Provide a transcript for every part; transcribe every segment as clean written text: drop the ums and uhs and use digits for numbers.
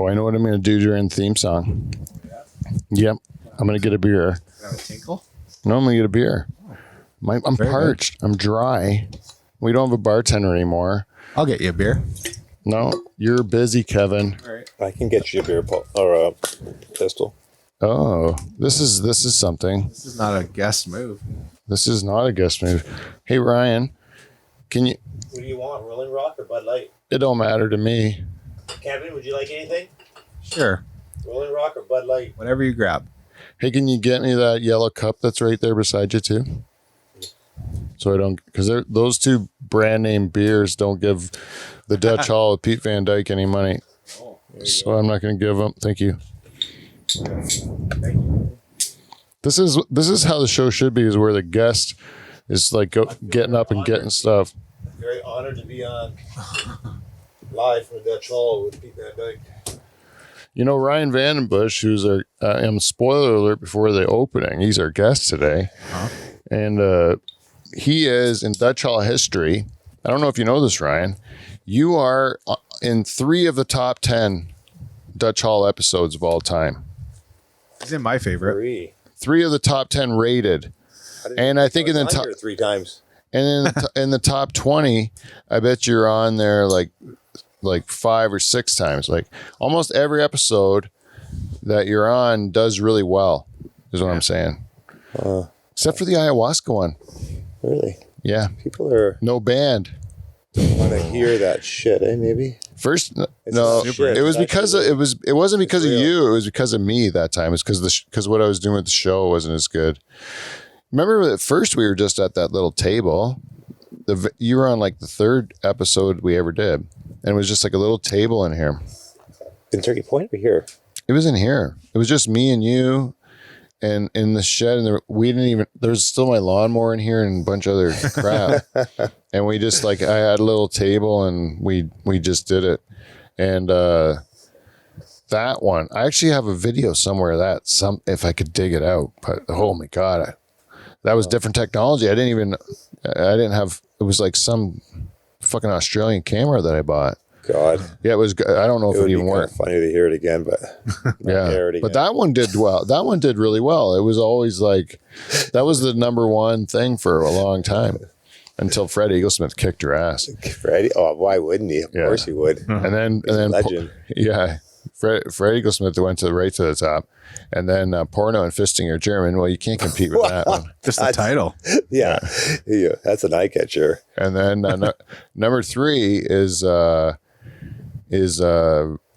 Oh, I know what I'm going to do during the theme song. Yep. I'm going to get a beer. A tinkle? No, I'm going to get a beer. I'm parched. Good. I'm dry. We don't have a bartender anymore. I'll get you a beer. No, you're busy, Kevin. All right. I can get you a beer or a pistol. Oh, this is something. This is not a guest move. This is not a guest move. Hey, Ryan, can you... What do you want, Rolling Rock or Bud Light? It don't matter to me. Kevin, would you like anything? Sure. Rolling Rock or Bud Light? Whatever you grab. Hey, can you get me that yellow cup that's right there beside you too? So I don't, because those two brand name beers don't give the Dutch Hall with Pete Van Dyke any money. So I'm not going to give them. Thank you. This is how the show should be, is where the guest is like getting up and getting stuff. Very honored to be on live from the Dutch Hall with Pete Van Dyke. You know, Ryan VandenBussche, who's our, spoiler alert before the opening, he's our guest today. And he is in Dutch Hall history. I don't know if you know this, Ryan. You are in 3 of the top 10 Dutch Hall episodes of all time. He's in my favorite. 3 of the top 10 rated. And I think in the top 3 times. And in the top 20, I bet you're on there like 5 or 6 times. Like almost every episode that you're on does really well, is what I'm saying. Except for the ayahuasca one. Really? Yeah. People are no band. Don't want to hear that shit, maybe. First, no, it was because it wasn't because of you. It was because of me that time. It's because what I was doing with the show wasn't as good. Remember at first we were just at that little table. You were on like the 3rd episode we ever did. And it was just like a little table in here. In Turkey Point or here? It was in here. It was just me and you and in the shed. And there's still my lawnmower in here and a bunch of other crap. And we just I had a little table and we just did it. And that one, I actually have a video somewhere if I could dig it out. But oh my God, that was different technology. I didn't have, it was like some fucking Australian camera that I bought. God. Yeah, it was. I don't know if it even worked. Funny to hear it again, but yeah. But that one did well. That one did really well. It was always that was the number one thing for a long time until Fred Eaglesmith kicked your ass. Freddie? Oh, why wouldn't he? Of course he would. And then legend. Fred Eaglesmith went right to the top. And then Porno and Fisting Your German. Well, you can't compete with that one. Just the title. Yeah, that's an eye catcher. And then number 3 is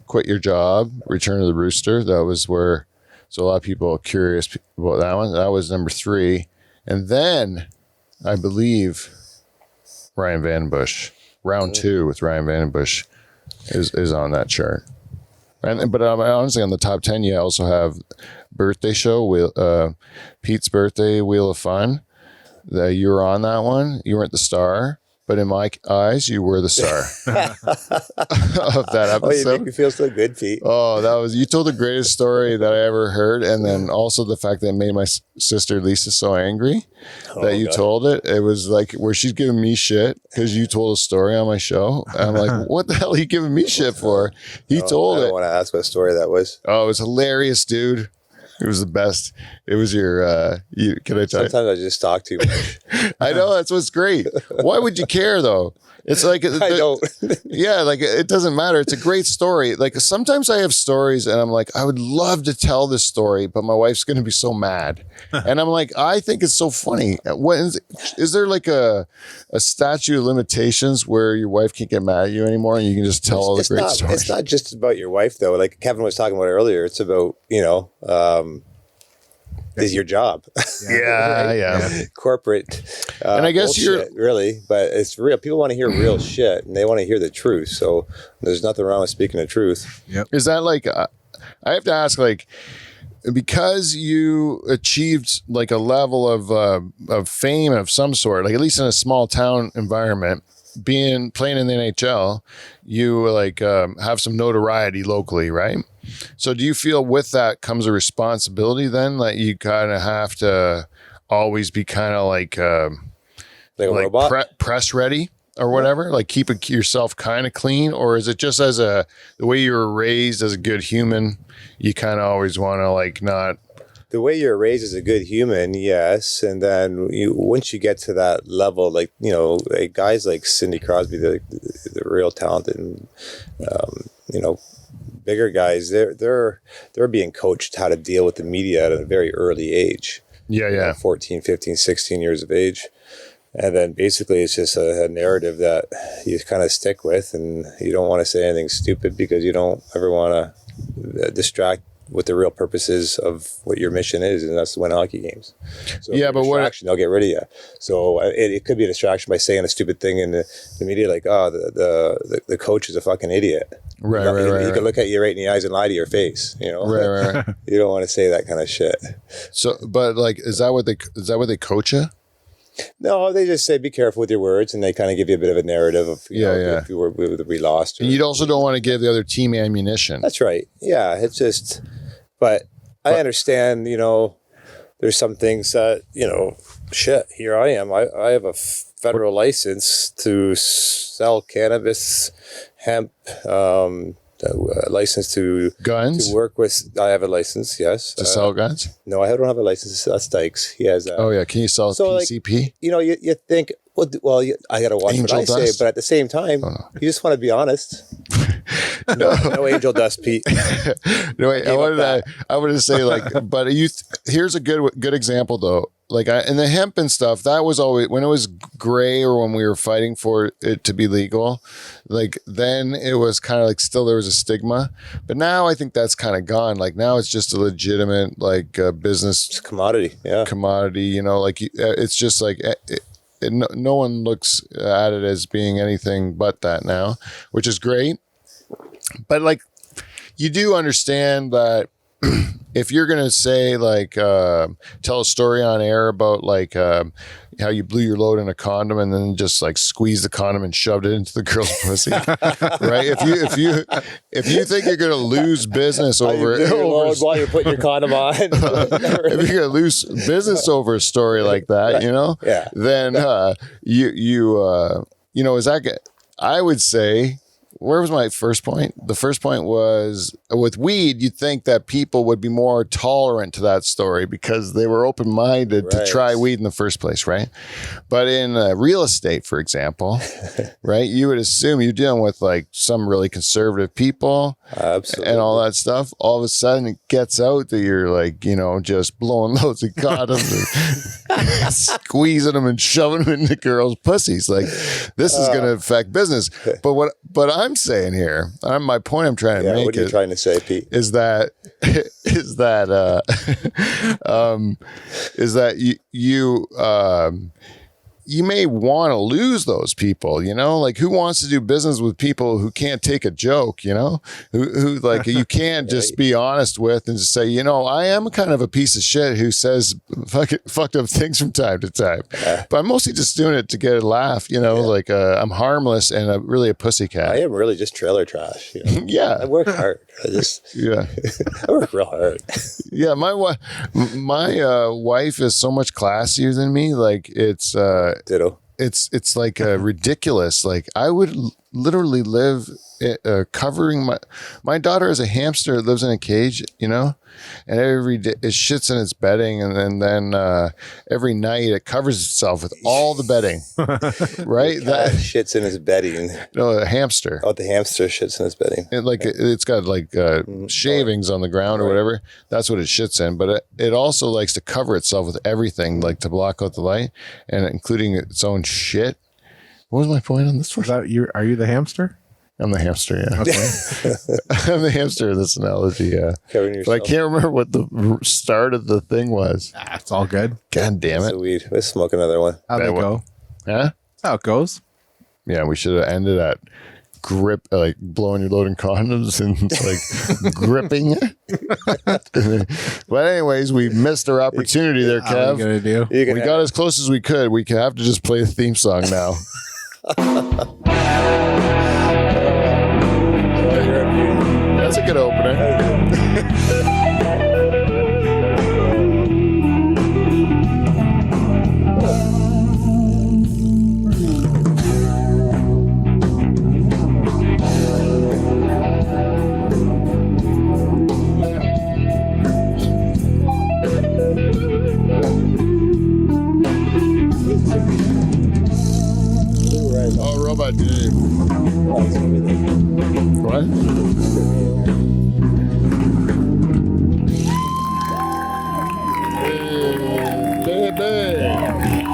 Quit Your Job, Return of the Rooster. That was where, so a lot of people are curious about that one. That was number 3. And then I believe Ryan VandenBussche, round 2 with Ryan VandenBussche is on that chart. But honestly, on the top 10, you also have Birthday Show, Pete's Birthday Wheel of Fun. You were on that one. You weren't the star, but in my eyes, you were the star of that episode. Oh, you make me feel so good, Pete. Oh, you told the greatest story that I ever heard, and then also the fact that it made my sister Lisa so angry that you told it. It was like where she's giving me shit because you told a story on my show. And I'm like, what the hell are you giving me shit for? He told it. I don't want to ask what story that was. Oh, it was hilarious, dude. It was the best. It was your, can I tell you? Sometimes I just talk too much. I know, that's what's great. Why would you care though? It's like, I don't. Yeah, like it doesn't matter. It's a great story. Like sometimes I have stories and I'm like, I would love to tell this story, but my wife's going to be so mad. And I'm like, I think it's so funny. Is there like a statute of limitations where your wife can't get mad at you anymore and you can just tell all the great stories? It's not just about your wife though. Like Kevin was talking about earlier. It's about, is your job. Yeah. Corporate. And I guess you're really, but it's real. People want to hear real shit and they want to hear the truth. So there's nothing wrong with speaking the truth. Yep. Is that I have to ask, because you achieved like a level of fame of some sort, like at least in a small town environment, playing in the NHL, you have some notoriety locally, right? So do you feel with that comes a responsibility then that you kind of have to always be kind of like a robot? Press ready? or whatever? Like keep yourself kind of clean, or is it just as the way you were raised as a good human, you kind of always want to like not. The way you're raised as a good human, yes, and then once you get to that level, like like guys like Sidney Crosby, the real talented, and, bigger guys, they're being coached how to deal with the media at a very early age. Yeah. 14, 15, 16 years of age, and then basically it's just a narrative that you kind of stick with, and you don't want to say anything stupid because you don't ever want to distract what the real purpose is of what your mission is, and that's to win hockey games. So yeah, but they'll get rid of you. So it could be a distraction by saying a stupid thing in the media, like, oh, the coach is a fucking idiot. Right. He can look at you right in the eyes and lie to your face. Right. You don't want to say that kind of shit. So, but like, is that what they coach you? No, they just say be careful with your words, and they kind of give you a bit of a narrative of if we lost. And you also don't want to give the other team ammunition. That's right. Yeah, it's just, but I understand. There's some things that shit. Here I am. I have a federal license to sell cannabis, hemp. License to guns. To work with. I have a license. Yes. To sell guns. No, I don't have a license. That's Dykes. He has. Oh yeah. Can you sell PCP? Like, you think. Well, I got to watch angel what I dust? say, but at the same time, you just want to be honest. No angel dust, Pete. No, wait, I wanted to say like, but here's a good example though. Like in the hemp and stuff, that was always when it was gray or when we were fighting for it to be legal. Like then it was kind of like still there was a stigma, but now I think that's kind of gone. Like now it's just a legitimate like business it's commodity. Yeah, commodity. Like it's just like. No one looks at it as being anything but that now, which is great. But like, you do understand that if you're going to say like, tell a story on air about like how you blew your load in a condom and then just like squeezed the condom and shoved it into the girl's pussy, right? If you think you're going to lose business over while you're putting your condom on, if you're going to lose business over a story like that, yeah, then is that good? I would say. Where was my first point? The first point was with weed, you'd think that people would be more tolerant to that story because they were open-minded to try weed in the first place, right? But in real estate, for example, right, you would assume you're dealing with like some really conservative people and all that stuff. All of a sudden it gets out that you're like, just blowing loads of condoms and squeezing them and shoving them into girls' pussies. Like this is going to affect business. But I'm saying here, my point I'm trying to make what are you trying to say, Pete? is that you may want to lose those people, like who wants to do business with people who can't take a joke, who like you can't just be honest with and just say, I am kind of a piece of shit who says fucked up things from time to time, but I'm mostly just doing it to get a laugh, like I'm harmless and really a pussycat. I am really just trailer trash. Yeah. I work hard. I work real hard. Yeah. My wife is so much classier than me. Like it's, ditto. It's like ridiculous. Like I would literally live covering my daughter is a hamster that lives in a cage, and every day it shits in its bedding, and then every night it covers itself with all the bedding. Right? That shits in its bedding. No, a hamster. Oh, the hamster shits in its bedding. It's got like shavings on the ground or whatever. That's what it shits in. But it also likes to cover itself with everything, like to block out the light, and including its own shit. What was my point on this one? Are you the hamster? I'm the hamster, yeah. Okay. I'm the hamster in this analogy, yeah. But I can't remember what the start of the thing was. It's all good. God damn it. It's a weed. Let's smoke another one. How'd it go? Huh? That's how it goes. Yeah, we should have ended at like blowing your load in condoms and like gripping. But anyways, we missed our opportunity there, Kev. What are you gonna do? We got as close as we could. We can have to just play the theme song now. That's a good opener. Robot Dave. What? Hey, baby.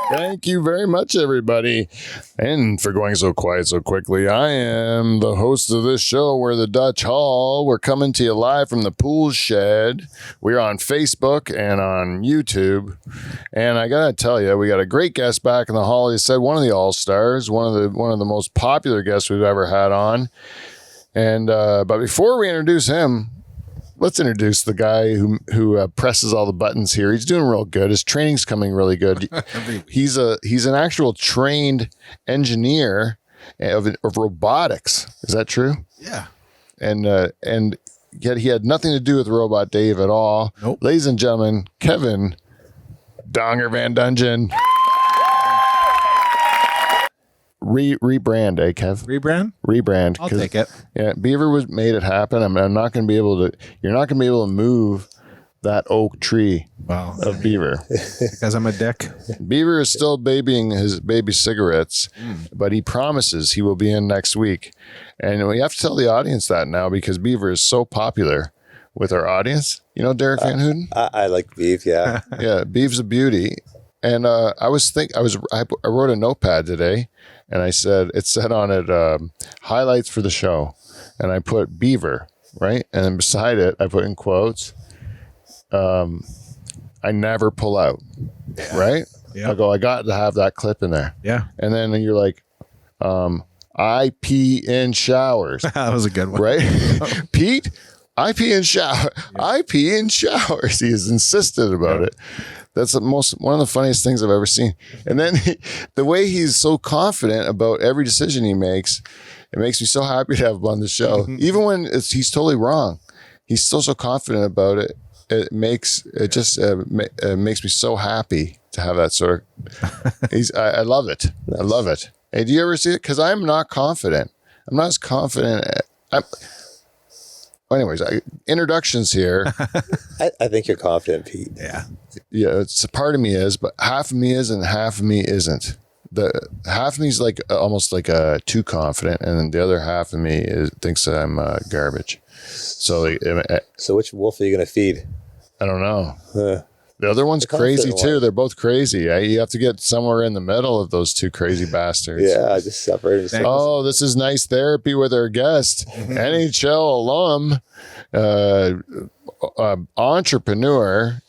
Thank you very much, everybody. And for going so quiet so quickly, I am the host of this show. We're the Dutch Hall. We're coming to you live from the pool shed. We're on Facebook and on YouTube. And I got to tell you, we got a great guest back in the hall. He said one of the all-stars, one of the most popular guests we've ever had on. And but before we introduce him, let's introduce the guy who presses all the buttons here. He's doing real good. His training's coming really good. He's an actual trained engineer of robotics. Is that true? Yeah. And yet he had nothing to do with Robot Dave at all. Nope. Ladies and gentlemen, Kevin VanDongen. Rebrand, Kev? Rebrand. I'll take it. Yeah, Beaver made it happen. I'm not going to be able to. You're not going to be able to move that oak tree of Beaver. Because I'm a dick. Beaver is still babying his baby cigarettes, but he promises he will be in next week. And we have to tell the audience that now because Beaver is so popular with our audience. You know Derek Van Houten? I like beef, yeah. Yeah, Beef's a beauty. And I wrote a notepad today, and it said on it, highlights for the show. And I put Beaver, right? And then beside it, I put in quotes, I never pull out, right? Yeah. I got to have that clip in there. Yeah. And then you're like, I pee in showers, That was a good one. right? Pete, I pee in shower. Yeah. I pee in showers. He has insisted about it. That's one of the funniest things I've ever seen. And then the way he's so confident about every decision he makes, it makes me so happy to have him on the show. Even when he's totally wrong, he's still so confident about it. It makes me so happy to have that sort of. I love it. Nice. I love it. Hey, do you ever see it? Because I'm not confident. I'm not as confident. Anyways, introductions here. I think you're confident, Pete. Yeah. Yeah, it's a part of me is, but half of me is and half of me isn't. The half of me is like almost like too confident, and then the other half of me thinks that I'm garbage. So, so which wolf are you going to feed? I don't know. The other one's crazy too. They're both crazy. You have to get somewhere in the middle of those two crazy bastards. Yeah, just separate. Oh, this is nice therapy with our guest, NHL alum, entrepreneur,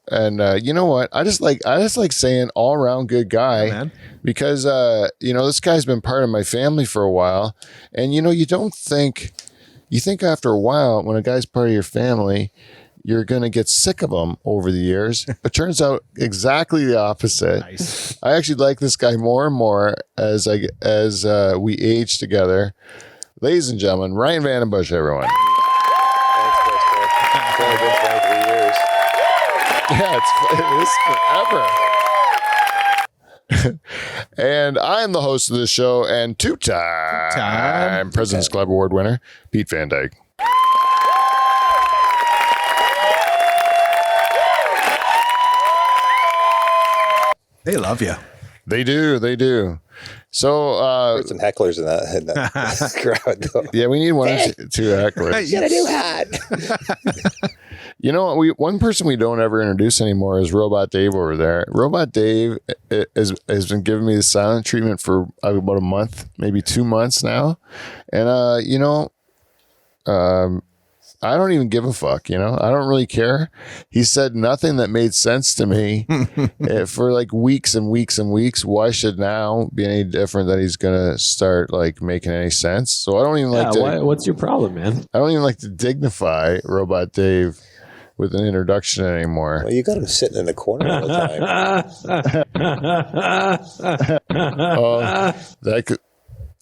and you know what? I just like saying all around good guy. Man. Because this guy's been part of my family for a while, and you think after a while when a guy's part of your family, you're going to get sick of him over the years. But turns out exactly the opposite. Nice. I actually like this guy more and more as we age together. Ladies and gentlemen, RyanVandenBussche, everyone. Thanks, It's only been 23 years. Yeah, it is forever. And I'm the host of this show and two-time President's Club Award winner, Pete VanDongen. They love you. They do. So There's some hecklers in that crowd, though. yeah, we need one or two hecklers. Get a new hat. You know, one person we don't ever introduce anymore is Robot Dave over there. Robot Dave has been giving me the silent treatment for about a month, maybe 2 months now, and I don't even give a fuck, I don't really care. He said nothing that made sense to me for like weeks and weeks and weeks. Why should now be any different that he's going to start like making any sense? So I don't even like to. What's your problem, man? I don't even like to dignify Robot Dave with an introduction anymore. Well, you got him sitting in the corner all the time.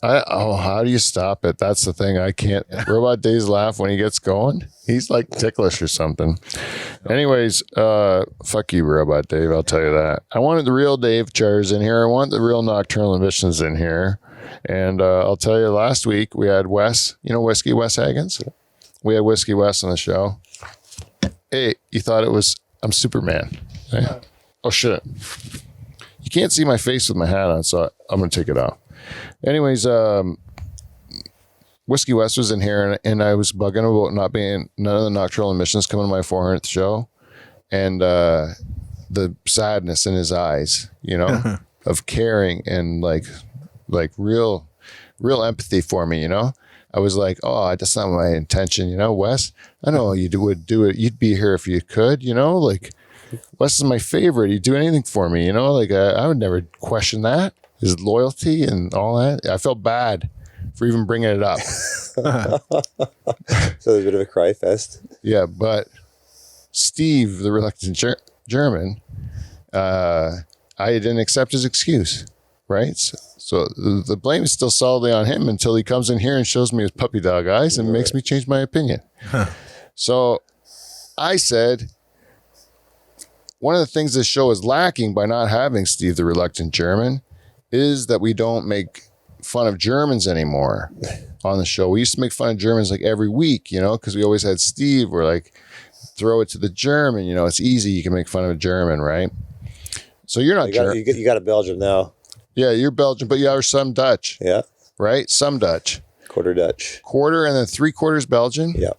How do you stop it? That's the thing. I can't. Robot Dave's laugh when he gets going. He's like ticklish or something. Anyways, fuck you, Robot Dave. I'll tell you that. I wanted the real Dave Chars in here. I want the real Nocturnal Emissions in here. And I'll tell you, last week we had Wes. Whiskey Wes Haggins? We had Whiskey Wes on the show. Hey, you thought I'm Superman. Hey? Oh, shit. You can't see my face with my hat on, so I'm going to take it off. Anyways, Whiskey West was in here, and I was bugging about none of the nocturnal emissions coming to my 400th show, and the sadness in his eyes, of caring and like real empathy for me, I was like, oh, that's not my intention, Wes. I know you would do it. You'd be here if you could, like Wes is my favorite. He'd do anything for me, like I would never question that, his loyalty and all that. I felt bad for even bringing it up. So there's a bit of a cry fest. Yeah, but Steve, the reluctant German, I didn't accept his excuse, right? So the blame is still solidly on him until he comes in here and shows me his puppy dog eyes and makes me change my opinion. So I said, one of the things this show is lacking by not having Steve, the reluctant German, is that we don't make fun of Germans anymore on the show. We used to make fun of Germans like every week, because we always had Steve. We're like, throw it to the German, it's easy. You can make fun of a German, right? So you're not German. You got a Belgium now. Yeah, you're Belgian, but you are some Dutch. Yeah. Right? Some Dutch. Quarter Dutch. Quarter and then 3/4 Belgian. Yeah.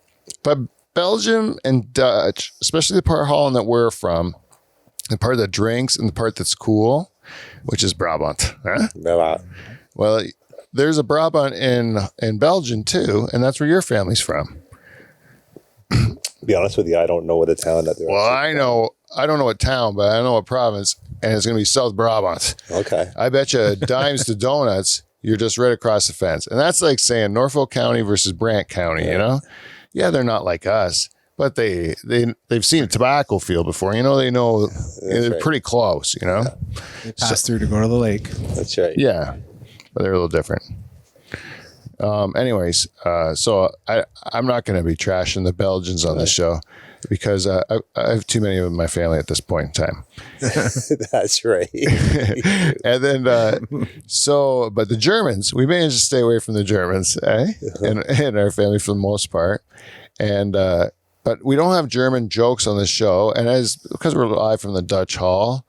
But Belgium and Dutch, especially the part of Holland that we're from, the part that drinks and the part that's cool, which is Brabant. Huh? Brabant. Well, there's a Brabant in Belgium too, and that's where your family's from. To be honest with you, I don't know what the town that they're. Well, I don't know what town, but I know what province, and it's going to be South Brabant. Okay. I bet you dimes to donuts, you're just right across the fence. And that's like saying Norfolk County versus Brant County, Yeah, they're not like us, but they've seen a tobacco field before. They know they're right. pretty close, They pass through to go to the lake. That's right. Yeah, but they're a little different. Anyways, so I'm not going to be trashing the Belgians on the show because I have too many of my family at this point in time. That's right. And then, but the Germans, we managed to stay away from the Germans, and our family for the most part. And, but we don't have German jokes on the show. And because we're live from the Dutch Hall,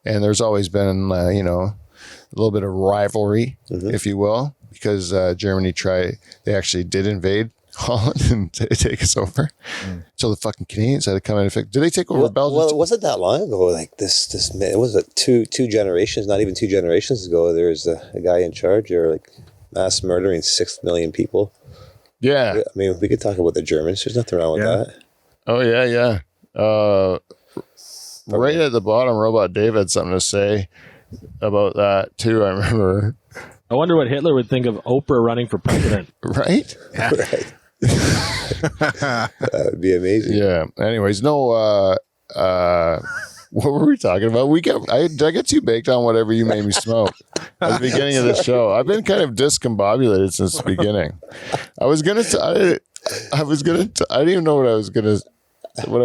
and there's always been, a little bit of rivalry, if you will, because Germany they actually did invade Holland and take us over. So the fucking Canadians had to come in and fix. Did they take over Belgium? Well, it wasn't that long ago. Like this, it was two generations, not even 2 generations ago. There was a guy in charge. They were like mass murdering 6 million people. Yeah. I mean, we could talk about the Germans. There's nothing wrong with that. Oh yeah. Right at the bottom, Robot Dave had something to say about that too. I remember. I wonder what Hitler would think of Oprah running for president. Right? Right. That would be amazing. Yeah. Anyways, no. What were we talking about? I get too baked on whatever you made me smoke at the beginning of the show. I've been kind of discombobulated since the beginning. I didn't even know what I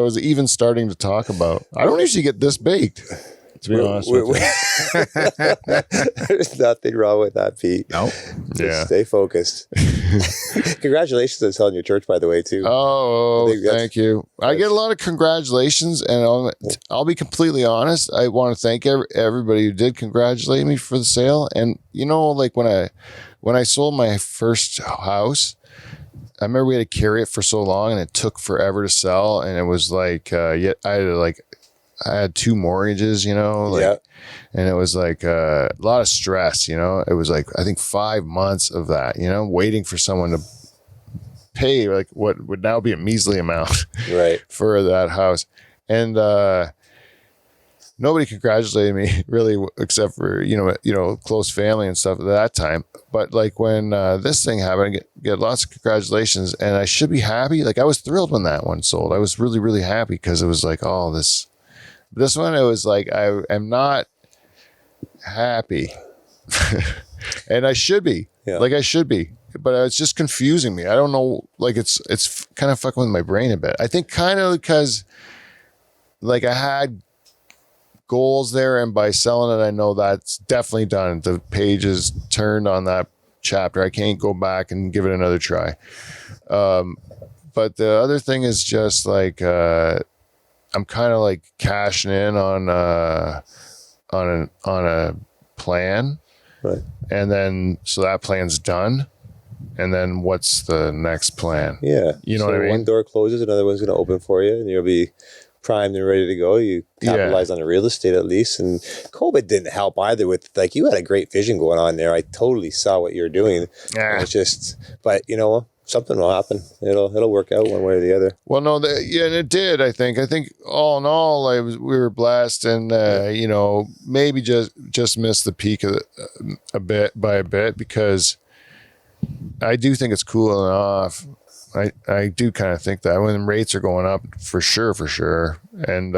was even starting to talk about. I don't usually get this baked, to be honest with you. There's nothing wrong with that, Pete. No. Just stay focused. Congratulations on selling your church, by the way, too. Oh, thank you. I get a lot of congratulations, and I'll be completely honest. I want to thank everybody who did congratulate me for the sale. And like when I sold my first house, I remember we had to carry it for so long, and it took forever to sell. And it was like, I had 2 mortgages, and it was like a lot of stress, It was like, I think 5 months of that, waiting for someone to pay like what would now be a measly amount right for that house. And nobody congratulated me really, except for, close family and stuff at that time. But like when this thing happened, I get lots of congratulations, and I should be happy. Like I was thrilled when that one sold. I was really, really happy because it was like, oh, this one, it was like, I am not happy. And I should be. Yeah. Like I should be. But it's just confusing me. I don't know. Like it's kind of fucking with my brain a bit. I think kind of because like I had goals there, and by selling it, I know that's definitely done. The page is turned on that chapter. I can't go back and give it another try. But the other thing is just like I'm kind of like cashing in on a plan, Right. and then so that plan's done, and then what's the next plan? Yeah. You know so what I mean? One door closes, another one's going to open for you, and you'll be primed and ready to go. You capitalize on the real estate at least. And COVID didn't help either with, like, you had a great vision going on there. I totally saw what you're doing. Yeah. It's just, but something will happen. It'll work out one way or the other. Well, no, and it did. I think all in all, we were blessed, and maybe just missed the peak of a bit because I do think it's cooling off. I do kind of think that when rates are going up for sure, and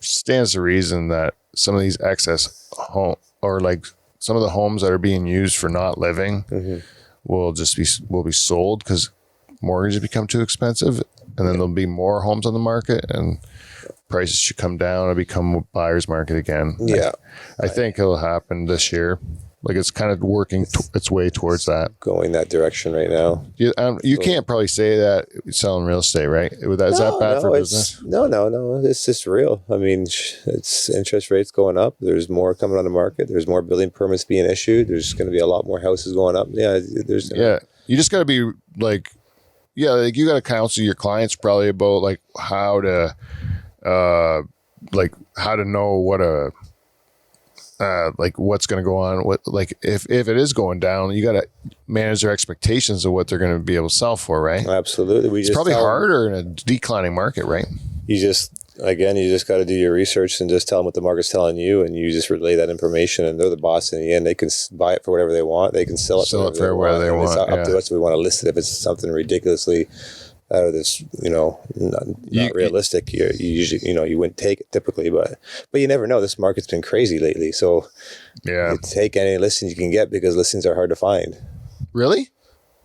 stands to reason that some of these excess home or like some of the homes that are being used for not living will be sold because mortgages become too expensive, and then there'll be more homes on the market, and prices should come down and become a buyer's market again. Yeah, I think it'll happen this year. Like it's kind of working its way towards that. Going that direction right now. You can't probably say that selling real estate, right? Is that bad for business? No. It's just real. I mean, it's interest rates going up. There's more coming on the market. There's more building permits being issued. There's going to be a lot more houses going up. Yeah, You just got to be like you got to counsel your clients probably about like how to know what like what's going to go on. What, like if it is going down, you got to manage their expectations of what they're going to be able to sell for, right? Absolutely. It's probably harder in a declining market, right? You just got to do your research and just tell them what the market's telling you, and you just relay that information, and they're the boss in the end. They can buy it for whatever they want. They can sell it for whatever they want. It's up to us if we want to list it. If it's something ridiculously out of this, not realistic, you usually, you wouldn't take it typically, but you never know. This market's been crazy lately. So you take any listings you can get because listings are hard to find. Really?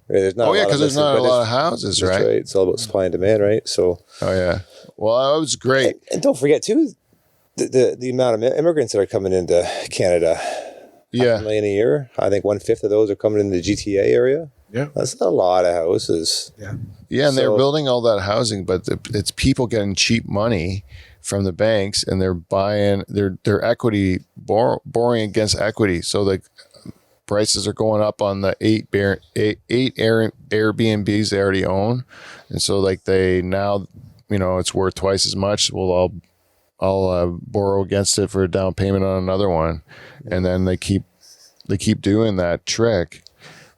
There's not because there's not a lot of houses, right? It's all about supply and demand, right? So. Oh yeah. Well, that was great. And don't forget too, the amount of immigrants that are coming into Canada. Yeah. 500,000 a year. I think 1/5 of those are coming in the GTA area. Yeah. That's a lot of houses. Yeah. Yeah, and they're building all that housing, but it's people getting cheap money from the banks, and they're buying their equity, borrowing against equity. So the prices are going up on the eight Airbnbs they already own, and so like they now, it's worth twice as much. Well, I'll borrow against it for a down payment on another one, and then they keep doing that trick.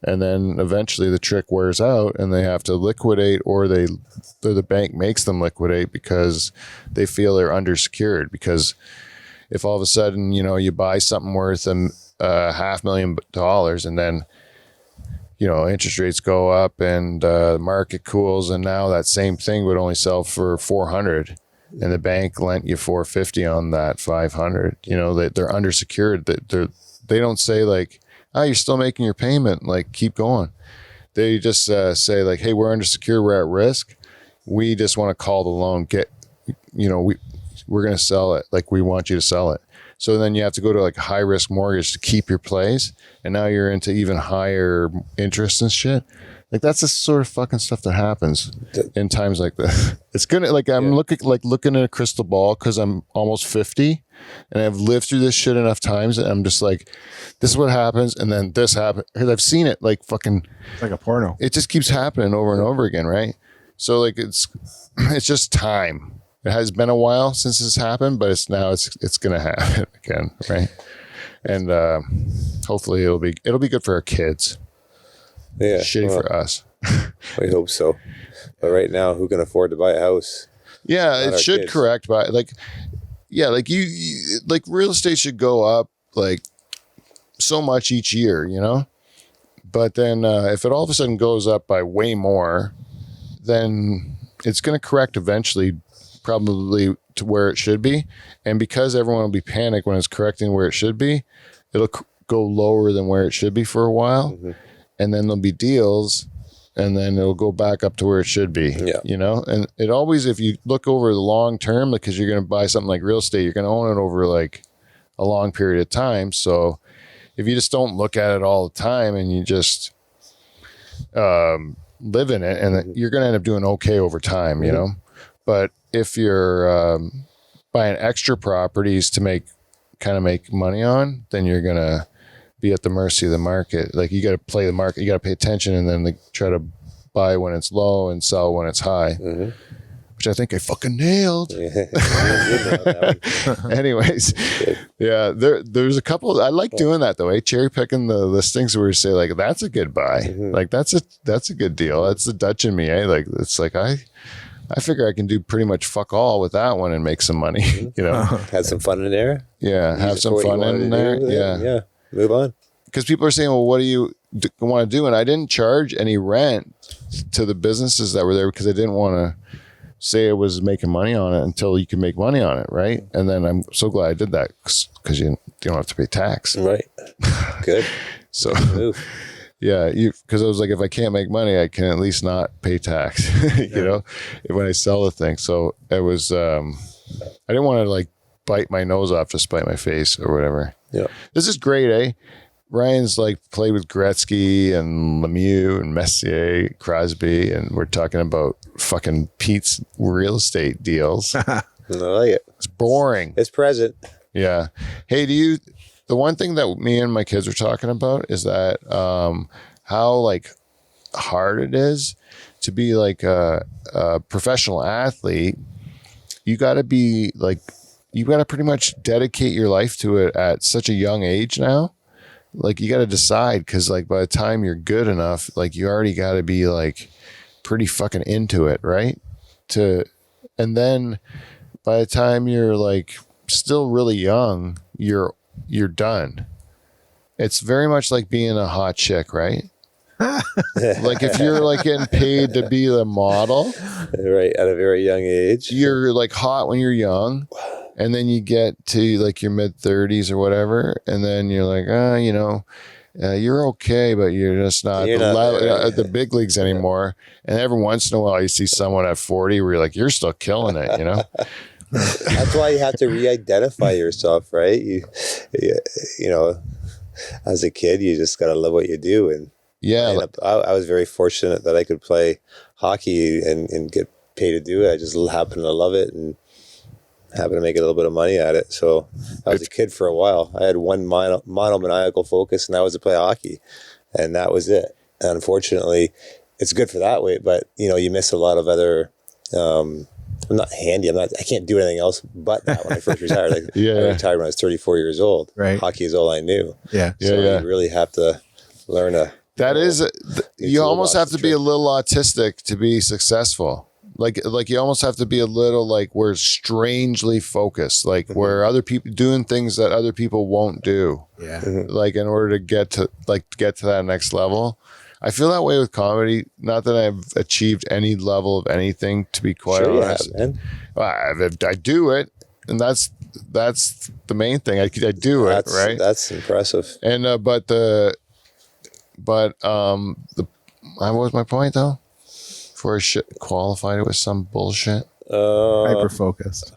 And then eventually the trick wears out and they have to liquidate, or the bank makes them liquidate because they feel they're undersecured. Because if all of a sudden, you buy something worth $500,000 and then, interest rates go up and the market cools, and now that same thing would only sell for $400,000 and the bank lent you $450,000 on that $500,000, they're undersecured. They don't say like, you're still making your payment, like keep going. They just say like, hey, we're undersecured, we're at risk, we just want to call the loan, we're going to sell it, like we want you to sell it. So then you have to go to like a high risk mortgage to keep your place, and now you're into even higher interest and shit. Like that's the sort of fucking stuff that happens in times like this. It's gonna I'm looking at a crystal ball because I'm almost 50 and I've lived through this shit enough times, and I'm just like, this is what happens, and then this happened. Because I've seen it like fucking. It's like a porno. It just keeps happening over and over again, right? So like it's just time. It has been a while since this happened, but it's gonna happen again, right? And hopefully it'll be good for our kids. Yeah, shitty for us. We hope so. But right now, who can afford to buy a house? Yeah, it should kids. Correct, but you real estate should go up like so much each year, But then if it all of a sudden goes up by way more, then it's going to correct eventually, probably to where it should be. And because everyone will be panicked when it's correcting where it should be, it'll go lower than where it should be for a while. Mm-hmm. And then there'll be deals, and then it'll go back up to where it should be, And it always, if you look over the long term, because you're going to buy something like real estate, you're going to own it over like a long period of time. So if you just don't look at it all the time and you just live in it, and you're going to end up doing okay over time, But if you're buying extra properties to make kind of make money on, then you're going to be at the mercy of the market. Like you got to play the market, you got to pay attention, and then try to buy when it's low and sell when it's high, which I think I fucking nailed. Anyways, yeah, there's a couple. I like doing that though. Cherry picking the listings where you say like that's a good buy, like that's a good deal. That's the Dutch in me. Like it's like I figure I can do pretty much fuck all with that one and make some money. You know, Had some fun in there. Yeah, have some fun in there. Yeah. Move on. Because people are saying, well, what do you want to do? And I didn't charge any rent to the businesses that were there because I didn't want to say I was making money on it until you can make money on it, right? And then I'm so glad I did that because you don't have to pay tax. Right. Good. So, Move. yeah, because I was like, if I can't make money, I can at least not pay tax, you know, when I sell the thing. So it was, I didn't want to like bite my nose off to spite my face or whatever. Yeah. This is great, eh? Ryan's like played with Gretzky and Lemieux and Messier, Crosby, and we're talking about fucking Pete's real estate deals. I like it. It's boring. It's present. Yeah. Hey, the one thing that me and my kids were talking about is that how like hard it is to be like a professional athlete. You got to be like, you got to pretty much dedicate your life to it at such a young age now. Like you got to decide, because like by the time you're good enough, like you already got to be like pretty fucking into it, right? And then by the time you're like still really young, you're done. It's very much like being a hot chick, right? Like if you're like getting paid to be the model, right, at a very young age, you're like hot when you're young. And then you get to like your mid 30s or whatever, and then you're like, you know, you're okay, but you're just not at the big leagues anymore. And every once in a while, you see someone at 40 where you're like, you're still killing it, you know. That's why you have to re-identify yourself, right? You know, as a kid, you just got to love what you do. And yeah, I was very fortunate that I could play hockey and get paid to do it. I just happened to love it and happened to make a little bit of money at it. So I was a kid for a while. I had one monomaniacal focus, and that was to play hockey, and that was it. And unfortunately, it's good for that way, but you know, you miss a lot of other. I'm not handy. I can't do anything else but that. When I first retired, I retired when I was 34 years old. Right. Hockey is all I knew. Yeah. So you really have to learn you almost have to be a little autistic to be successful. Like you almost have to be a little like we're strangely focused, like where other people doing things that other people won't do. Yeah. Like in order to get to that next level. I feel that way with comedy. Not that I've achieved any level of anything, to be quite honest. You have, man. I do it, and that's the main thing. I do it, right? That's impressive. And what was my point though? Before I qualified it with some bullshit. Hyper focused.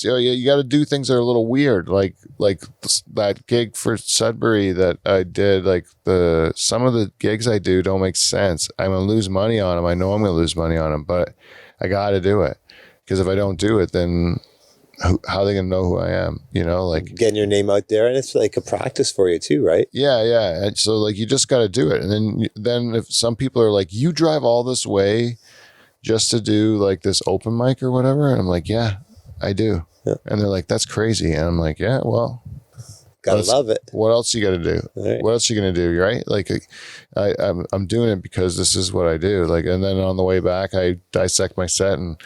Yeah, you got to do things that are a little weird, like that gig for Sudbury that I did. Like some of the gigs I do don't make sense. I'm gonna lose money on them. I know I'm gonna lose money on them, but I got to do it, because if I don't do it, then how are they gonna know who I am? You know, like getting your name out there, and it's like a practice for you too, right? Yeah. And so like you just got to do it, and then if some people are like, you drive all this way just to do like this open mic or whatever, and I'm like, yeah, I do. Yeah. And they're like, that's crazy, and I'm like, yeah, well, gotta love it. What else you got to do? Right. What else you gonna do? Right? Like I'm doing it because this is what I do. Like, and then on the way back, I dissect my set and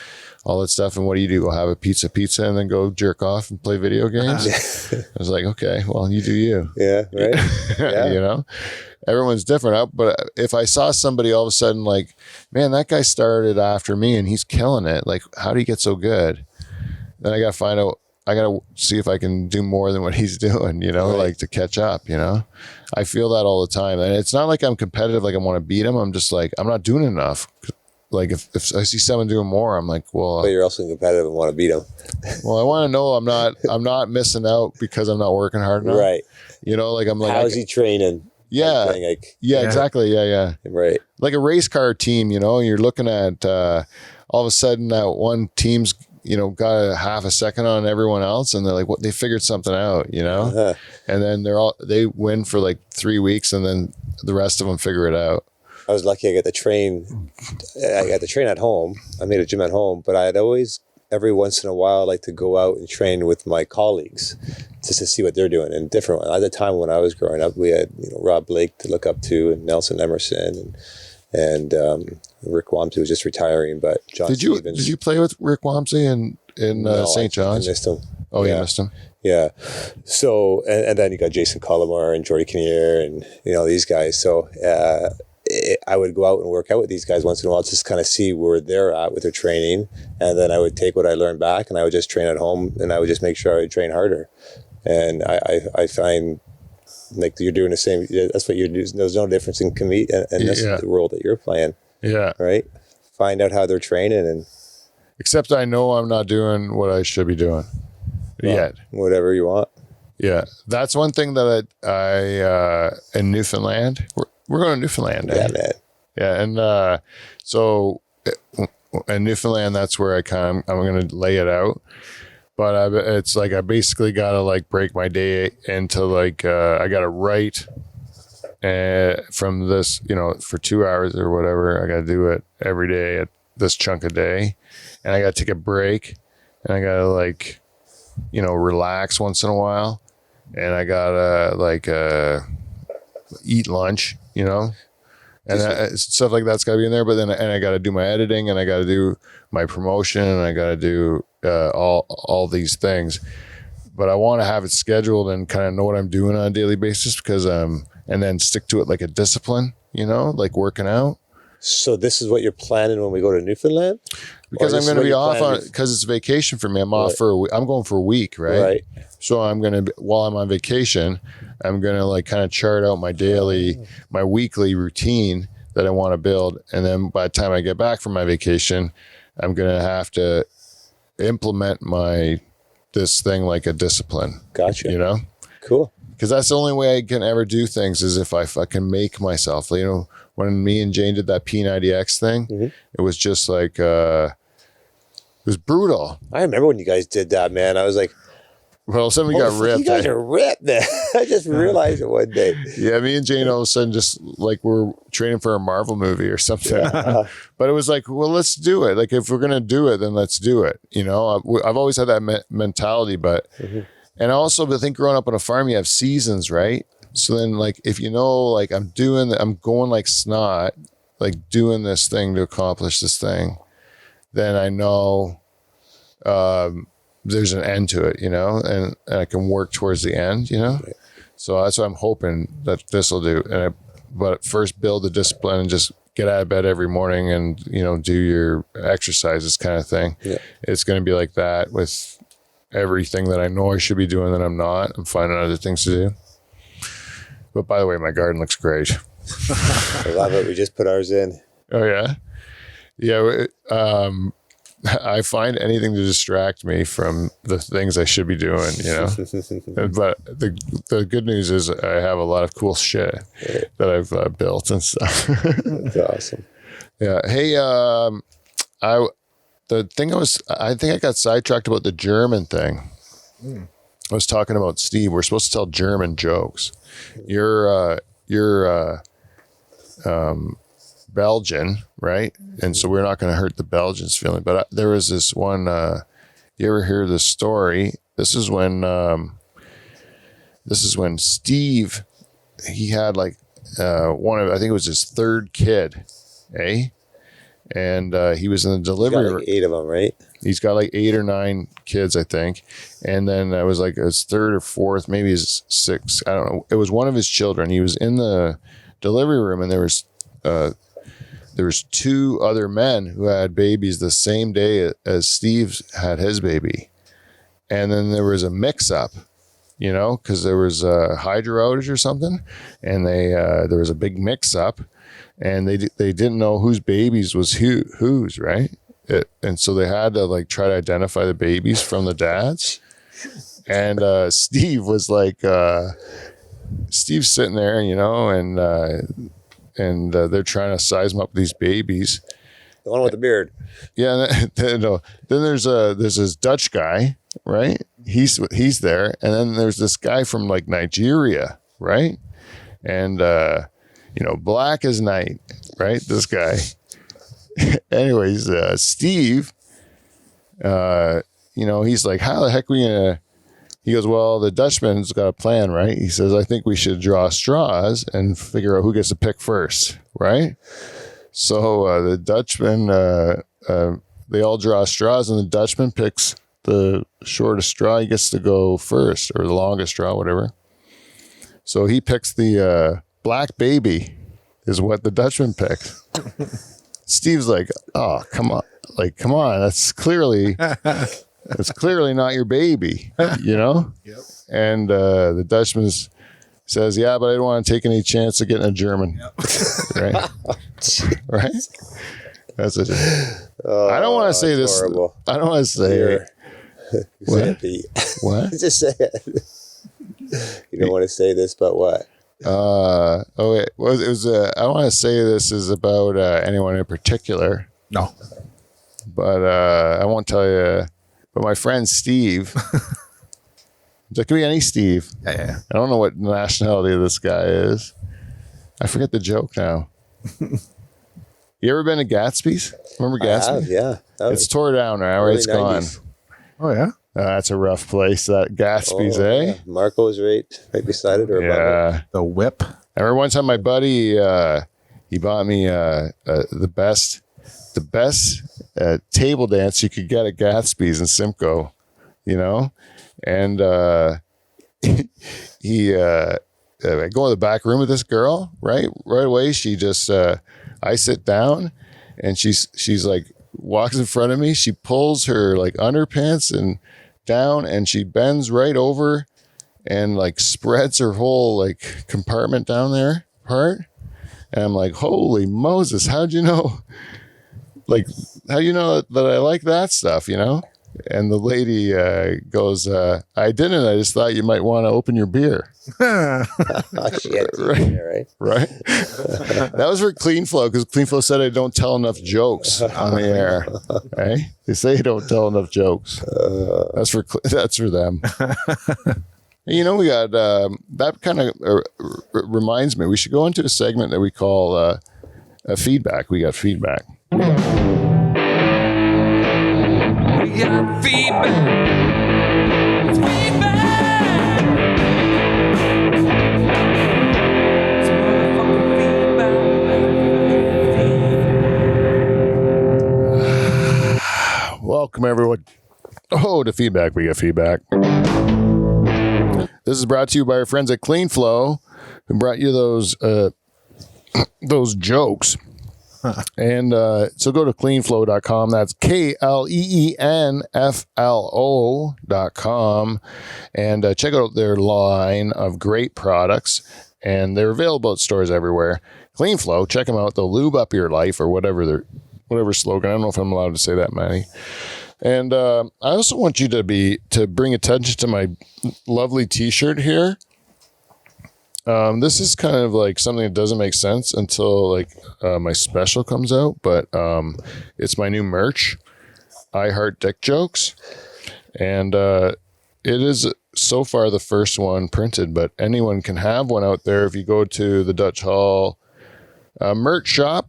all that stuff. And what do? Go have a pizza, and then go jerk off and play video games. I was like, okay, well, you do you. Yeah, right. Yeah. You know, everyone's different. But if I saw somebody all of a sudden like, man, that guy started after me and he's killing it. Like, how do you get so good? Then I got to find out. I got to see if I can do more than what he's doing, you know, like to catch up, you know. I feel that all the time. And it's not like I'm competitive, like I want to beat him. I'm just like, I'm not doing enough. Like if I see someone doing more, I'm like, well, but you're also competitive and want to beat them. Well, I want to know I'm not missing out because I'm not working hard enough. Right. You know, like I'm like, how's he training? Yeah. Yeah, exactly. Yeah. Right. Like a race car team, you know, you're looking at all of a sudden that one team's got a half a second on everyone else, and they're like, what? They figured something out, and then they win for like 3 weeks, and then the rest of them figure it out. I was lucky. I got the train. At home. I made a gym at home, but I'd always, every once in a while, like to go out and train with my colleagues just to see what they're doing and different ones. At the time when I was growing up, we had Rob Blake to look up to, and Nelson Emerson, and Rick Wamsey was just retiring, but John Stevens. Did you play with Rick Wamsey in St. John's? I missed him. Oh, you missed him? Yeah. So, and then you got Jason Collomar and Jordy Kinnear and, these guys. So I would go out and work out with these guys once in a while, just kind of see where they're at with their training. And then I would take what I learned back, and I would just train at home, and I would just make sure I would train harder. And I find like you're doing the same. That's what you're doing. There's no difference in compete, and that's the role that you're playing. Yeah. Right. Find out how they're training, and except I know I'm not doing what I should be doing yet. Whatever you want. Yeah, that's one thing that I in Newfoundland. We're going to Newfoundland. Yeah, man. Yeah, and so in Newfoundland, that's where I'm going to lay it out. But it's like I basically got to like break my day into like I got to write from this, for 2 hours or whatever. I got to do it every day at this chunk of day, and I got to take a break, and I got to like, relax once in a while, and I got to eat lunch, and stuff like that's got to be in there. But then, and I got to do my editing, and I got to do my promotion, and I got to do all these things. But I want to have it scheduled and kind of know what I'm doing on a daily basis, because and then stick to it like a discipline, like working out. So this is what you're planning when we go to Newfoundland? Because I'm going to be off on, because it's vacation for me. I'm off for a week. I'm going for a week, right? Right. So I'm going to, while I'm on vacation, I'm going to like kind of chart out my weekly routine that I want to build. And then by the time I get back from my vacation, I'm going to have to implement this thing like a discipline. Gotcha. Cool. Because that's the only way I can ever do things, is if I fucking make myself. When me and Jane did that P90X thing, it was just like, it was brutal. I remember when you guys did that, man. I was like, well, somebody got ripped. You guys are ripped, man. I just realized it one day. Yeah, me and Jane all of a sudden just like we're training for a Marvel movie or something. But it was like, well, let's do it. Like, if we're going to do it, then let's do it. I've always had that mentality, but, and also I think growing up on a farm, you have seasons, right? So then, like, if like I'm going like snot, like doing this thing to accomplish this thing, then I know there's an end to it, and I can work towards the end, Right. So that's what I'm hoping that this will do. But first, build the discipline and just get out of bed every morning and do your exercises, kind of thing. Yeah. It's going to be like that with everything that I know I should be doing that I'm not. I'm finding other things to do. But by the way, my garden looks great. I love it. We just put ours in. Oh, yeah? Yeah. I find anything to distract me from the things I should be doing, But the good news is I have a lot of cool shit that I've built and stuff. That's awesome. Yeah. Hey, I think I got sidetracked about the German thing. I was talking about Steve. We're supposed to tell German jokes. You're Belgian, right? And so we're not going to hurt the Belgians' feeling. But there was this one. You ever hear this story? This is when Steve, he had like I think it was his third kid, eh? And he was in the delivery. He's got like 8 of them, right? He's got like 8 or 9 kids, I think. And then I was like his third or fourth, maybe his 6th. I don't know. It was one of his children. He was in the delivery room, and there was 2 other men who had babies the same day as Steve had his baby. And then there was a mix-up, because there was a hydro outage or something, and there was a big mix-up, and they didn't know whose babies was whose, right? And so they had to like try to identify the babies from the dads. And Steve was like, Steve's sitting there, and they're trying to size them up, these babies. The one with the beard. Yeah, no. Then there's this Dutch guy, right? He's there, and then there's this guy from like Nigeria, right? And black as night, right? This guy. Anyways, Steve, he's like, how the heck we gonna? He goes, well, the Dutchman's got a plan, right? He says, I think we should draw straws and figure out who gets to pick first, right? So the Dutchman, they all draw straws, and the Dutchman picks the shortest straw. He gets to go first, or the longest straw, whatever. So he picks the black baby, is what the Dutchman picked. Steve's like, oh, come on. Like, come on. That's clearly not your baby, Yep. And the Dutchman says, yeah, but I don't want to take any chance of getting a German. Yep. Right? Right? That's it. I don't want to say this. Horrible. I don't want to say it. What? What? Just say it. You don't want to say this, but what? Wait. Well, it was. I don't want to say this is about anyone in particular. No. But I won't tell you. But my friend Steve. It could be any Steve. Yeah. I don't know what nationality of this guy is. I forget the joke now. You ever been to Gatsby's? Remember Gatsby's? I have, yeah. It's tore down now, right? It's 90s. gone. Oh, yeah? That's a rough place, that Gatsby's, eh? Yeah. Marco's right beside it or above it. The whip. I remember one time my buddy, he bought me the best table dance you could get at Gatsby's in Simcoe, and I go in the back room with this girl, right away. She just, I sit down, and she's like, walks in front of me. She pulls her like underpants and down, and she bends right over and like spreads her whole like compartment down there part. And I'm like, holy Moses, how'd you know? Like, how do you know that I like that stuff, And the lady goes, I didn't. I just thought you might want to open your beer. Shit. Right? Right? That was for Clean Flow, because Clean Flow said I don't tell enough jokes on the air. Hey? They say I don't tell enough jokes. That's for them. We got, that kind of reminds me, we should go into a segment that we call a feedback. We got feedback. We got feedback. It's feedback. It's motherfucking feedback. Welcome, everyone. To feedback. We got feedback. This is brought to you by our friends at Clean Flow, who brought you those jokes. And so go to cleanflow.com. That's KLEENFLO.com. And check out their line of great products. And they're available at stores everywhere. Clean Flow, check them out. They'll lube up your life, or whatever slogan. I don't know if I'm allowed to say that, Manny. And I also want you to bring attention to my lovely T-shirt here. This is kind of like something that doesn't make sense until like my special comes out, but it's my new merch, I Heart Dick Jokes, and it is so far the first one printed, but anyone can have one out there if you go to the Dutch Hall merch shop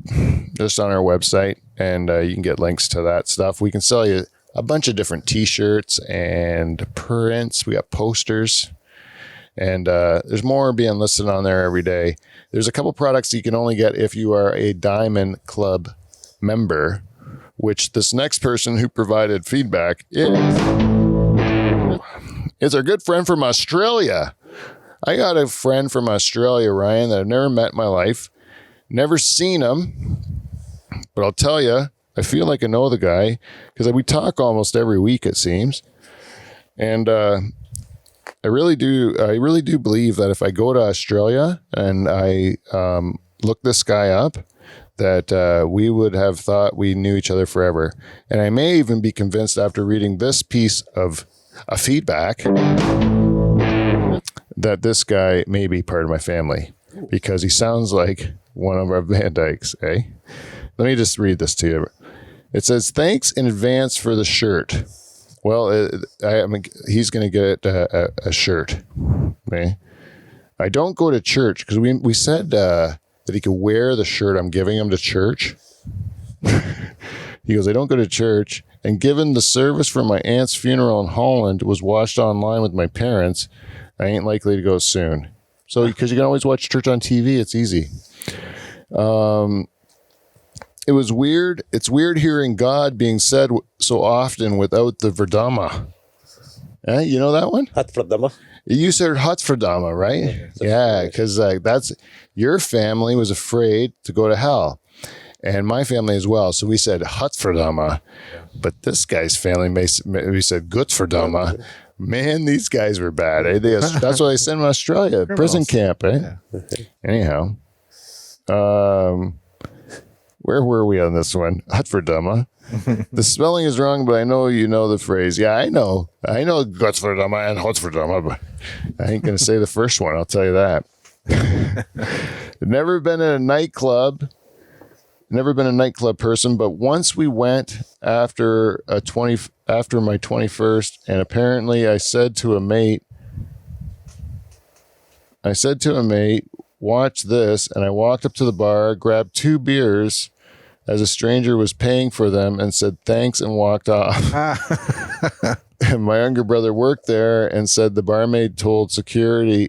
just on our website, and you can get links to that stuff. We can sell you a bunch of different T-shirts and prints. We got posters. And there's more being listed on there every day. There's a couple products you can only get if you are a Diamond Club member, which this next person who provided feedback is our good friend from Australia. I got a friend from Australia, Ryan, that I've never met in my life. Never seen him. But I'll tell you, I feel like I know the guy because we talk almost every week, it seems. And I really do believe that if I go to Australia and I look this guy up, that we would have thought we knew each other forever. And I may even be convinced after reading this piece of feedback that this guy may be part of my family because he sounds like one of our Van Dykes, eh? Let me just read this to you. It says, thanks in advance for the shirt. Well, I mean, he's going to get a shirt. Okay. I don't go to church because we said that he could wear the shirt I'm giving him to church. He goes, I don't go to church. And given the service for my aunt's funeral in Holland was watched online with my parents, I ain't likely to go soon. So, because you can always watch church on TV, it's easy. It was weird. It's weird hearing God being said so often without the verdama. You know that one? Hatfradama. You said Hatzverdama, right? Yeah, because that's your family was afraid to go to hell, and my family as well. So we said Hatzverdama, but this guy's family we said Gutsverdama. Man, these guys were bad. Eh? That's why I sent them to Australia, prison camp. Eh? Yeah. Anyhow, where were we on this one? Hatzverdama. The spelling is wrong, but I know you know the phrase. Yeah, I know Gutsverdama and Hatzverdama, but I ain't going to say the first one. I'll tell you that. Never been in a nightclub. Never been a nightclub person, but once we went after my 21st, and apparently I said to a mate, watch this, and I walked up to the bar, grabbed 2 beers as a stranger was paying for them, and said thanks and walked off. And my younger brother worked there and said the barmaid told security,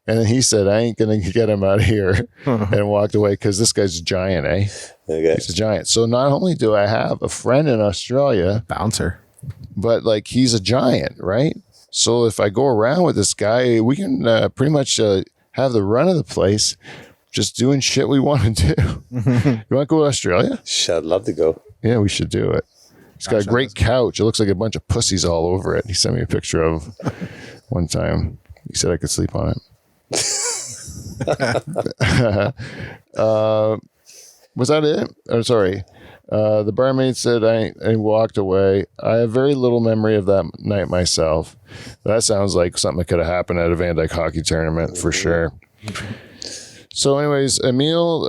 and then he said, I ain't going to get him out of here, and walked away because this guy's a giant, eh? Okay. He's a giant. So not only do I have a friend in Australia, Bouncer. but like he's a giant, right? So if I go around with this guy, we can pretty much have the run of the place, just doing shit we want to do. You want to go to Australia? I'd love to go. Yeah, we should do it. He's got a great couch. It looks like a bunch of pussies all over it. He sent me a picture of one time. He said I could sleep on it. Was that it? Oh, sorry. The barmaid said I walked away. I have very little memory of that night myself. That sounds like something that could have happened at a Van Dyke hockey tournament for sure. So anyways, Emil,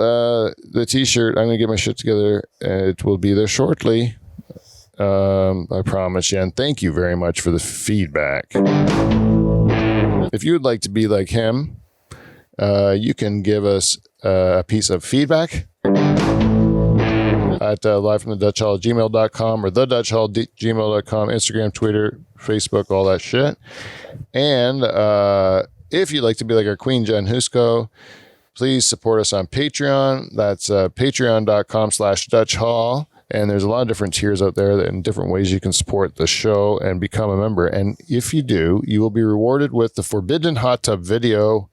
the t-shirt, I'm going to get my shit together. It will be there shortly. I promise you. And thank you very much for the feedback. If you would like to be like him, you can give us a piece of feedback at livefromthedutchhall@gmail.com or thedutchhall@gmail.com, Instagram, Twitter, Facebook, all that shit. And if you'd like to be like our queen, Jen Husko, please support us on Patreon. That's patreon.com/DutchHall. And there's a lot of different tiers out there and different ways you can support the show and become a member. And if you do, you will be rewarded with the Forbidden Hot Tub video,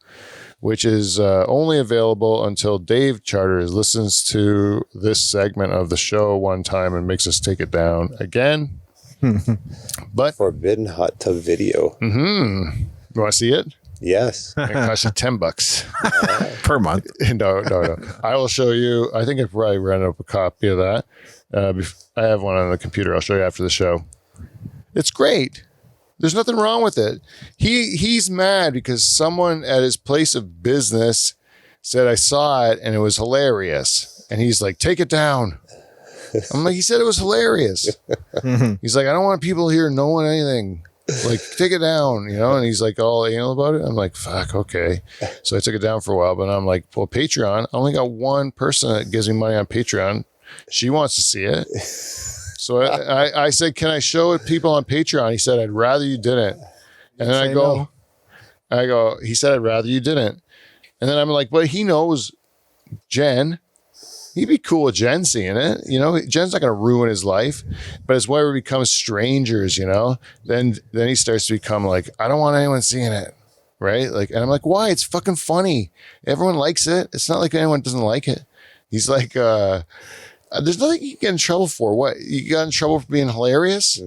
which is only available until Dave Charters listens to this segment of the show one time and makes us take it down again. But Forbidden Hot Tub video. You want to see it? Yes. It costs you $10 Per month. No. I will show you. I think I probably ran up a copy of that. I have one on the computer. I'll show you after the show. It's great. There's nothing wrong with it. He's mad because someone at his place of business said I saw it and it was hilarious. And he's like, take it down. I'm like, he said it was hilarious. He's like, I don't want people here knowing anything. Like, take it down, you know? And he's like all anal about it. I'm like, fuck, okay. So I took it down for a while, but I'm like, well, Patreon, I only got one person that gives me money on Patreon. She wants to see it. So I said, can I show it people on Patreon? He said, I'd rather you didn't. And then I go, he said, I'd rather you didn't. And then I'm like, but he knows Jen. He'd be cool with Jen seeing it. You know, Jen's not going to ruin his life, but it's why we become strangers, you know? Then he starts to become like, I don't want anyone seeing it. Right? Like, and I'm like, why? It's fucking funny. Everyone likes it. It's not like anyone doesn't like it. He's like, there's nothing you can get in trouble for. What? You got in trouble for being hilarious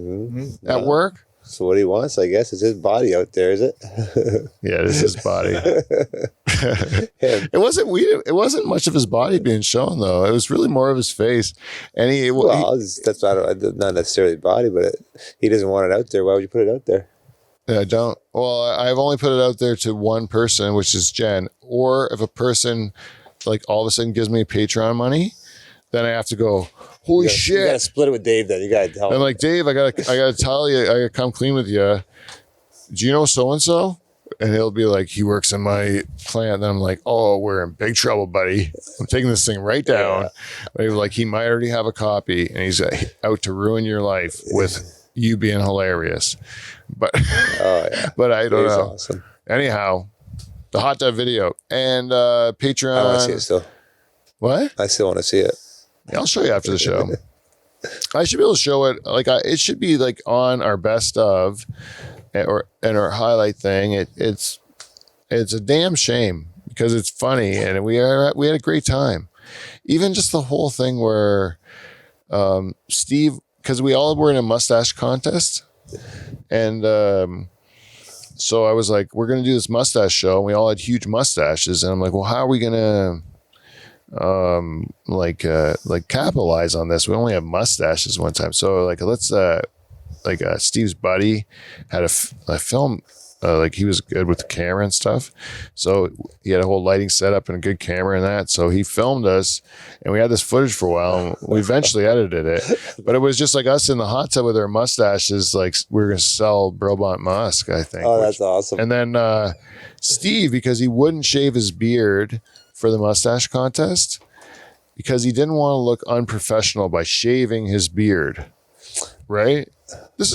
at work? So what he wants, I guess, is his body out there, is it? Yeah, it is his body. It wasn't much of his body being shown, though. It was really more of his face. And that's not necessarily body, but he doesn't want it out there. Why would you put it out there? I don't. Well, I've only put it out there to one person, which is Jen. Or if a person, like, all of a sudden gives me Patreon money, then I have to go, holy You shit. gotta split it with Dave then. You gotta tell I'm him. like, Dave, I gotta tell you, I gotta come clean with you. Do you know so and so? And he'll be like, he works in my plant. And I'm like, oh, we're in big trouble, buddy. I'm taking this thing right down. Yeah. Like, he might already have a copy, and he's out to ruin your life with you being hilarious. But but I don't know. Awesome. Anyhow, the hot tub video and Patreon. I want to see it still. What? I still want to see it. Yeah, I'll show you after the show. I should be able to show it. Like, it should be like on our best of. Or our highlight thing. It's a damn shame because it's funny and we had a great time. Even just the whole thing where Steve, because we all were in a mustache contest, and so I was like, we're gonna do this mustache show, and we all had huge mustaches, and I'm like, well, how are we gonna capitalize on this? We only have mustaches one time, so like let's Steve's buddy had a film, like he was good with the camera and stuff. So he had a whole lighting setup and a good camera and that. So he filmed us and we had this footage for a while and we eventually edited it. But it was just like us in the hot tub with our mustaches, like we were going to sell Brabant Musk, I think. Oh, that's awesome. And then Steve, because he wouldn't shave his beard for the mustache contest, because he didn't want to look unprofessional by shaving his beard. Right? This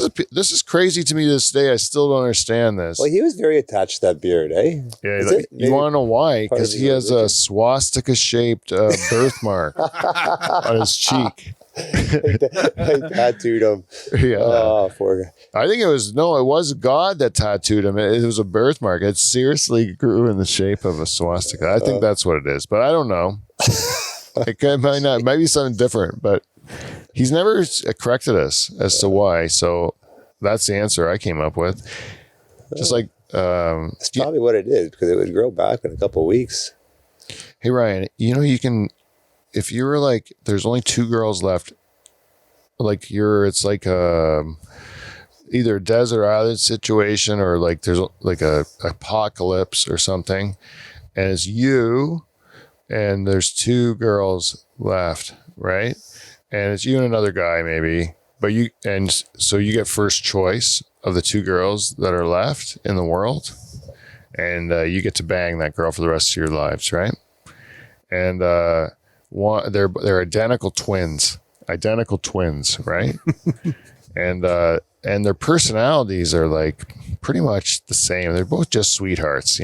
is crazy to me to this day. I still don't understand this. Well, he was very attached to that beard, eh? Yeah, you want to know why? Because he has a swastika-shaped birthmark on his cheek. I tattooed him. Yeah. Oh, poor guy. I think it was God that tattooed him. It was a birthmark. It seriously grew in the shape of a swastika. I think that's what it is, but I don't know. It might be something different, but he's never corrected us as to why. So that's the answer I came up with. Just like that's probably what it is, because it would grow back in a couple of weeks. Hey Ryan, you can, if you were like, there's only 2 girls left, like it's like either a desert island situation or like there's like a apocalypse or something, and it's you and there's 2 girls left, right? And it's you and another guy maybe, so you get first choice of the 2 girls that are left in the world, and you get to bang that girl for the rest of your lives, right? And they're identical twins, right? and their personalities are like pretty much the same. They're both just sweethearts,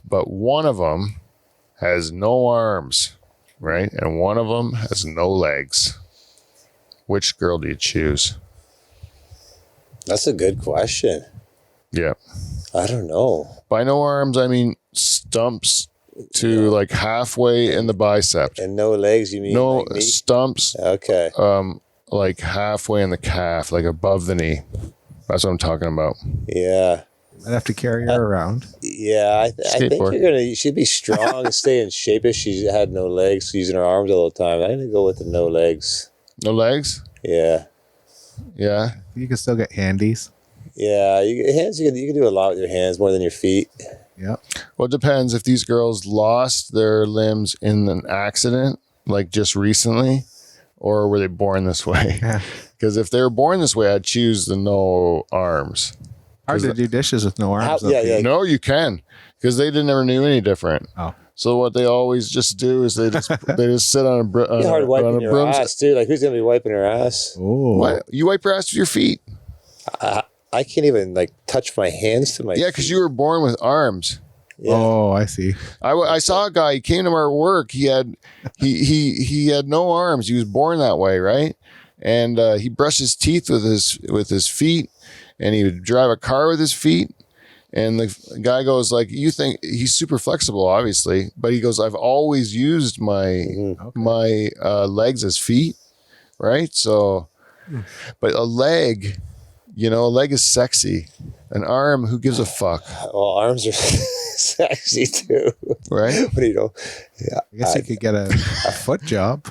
but one of them has no arms. Right? And one of them has no legs. Which girl do you choose? That's a good question. Yeah. I don't know. By no arms, I mean stumps to like halfway in the bicep. And no legs, you mean? No like me? stumps. Okay. Like halfway in the calf, like above the knee. That's what I'm talking about. Yeah. I'd have to carry her around. Yeah, I think you should be strong and stay in shape if she had no legs, using her arms all the time. I'm gonna go with the no legs. No legs? Yeah. Yeah. You can still get handies. Yeah, you can do a lot with your hands more than your feet. Yep. Well, it depends if these girls lost their limbs in an accident, like just recently, or were they born this way? Because if they were born this way, I'd choose the no arms. Hard to do dishes with no arms. Yeah. No, you can, because they never knew any different. Oh. So what they always just do is they just sit on a broom. Hard wiping your ass too. Like, who's gonna be wiping her ass? Oh. What? You wipe your ass with your feet? I can't even like touch my hands to my. Yeah, because you were born with arms. Yeah. Oh, I see. I saw a guy. He came to our work. He had no arms. He was born that way, right? And he brushed his teeth with his feet, and he would drive a car with his feet. And the guy goes like, "You think he's super flexible, obviously?" But he goes, "I've always used my legs as feet, right?" So, but a leg is sexy. An arm, who gives a fuck? Well, arms are sexy too, right? But yeah. I guess you could get a foot job.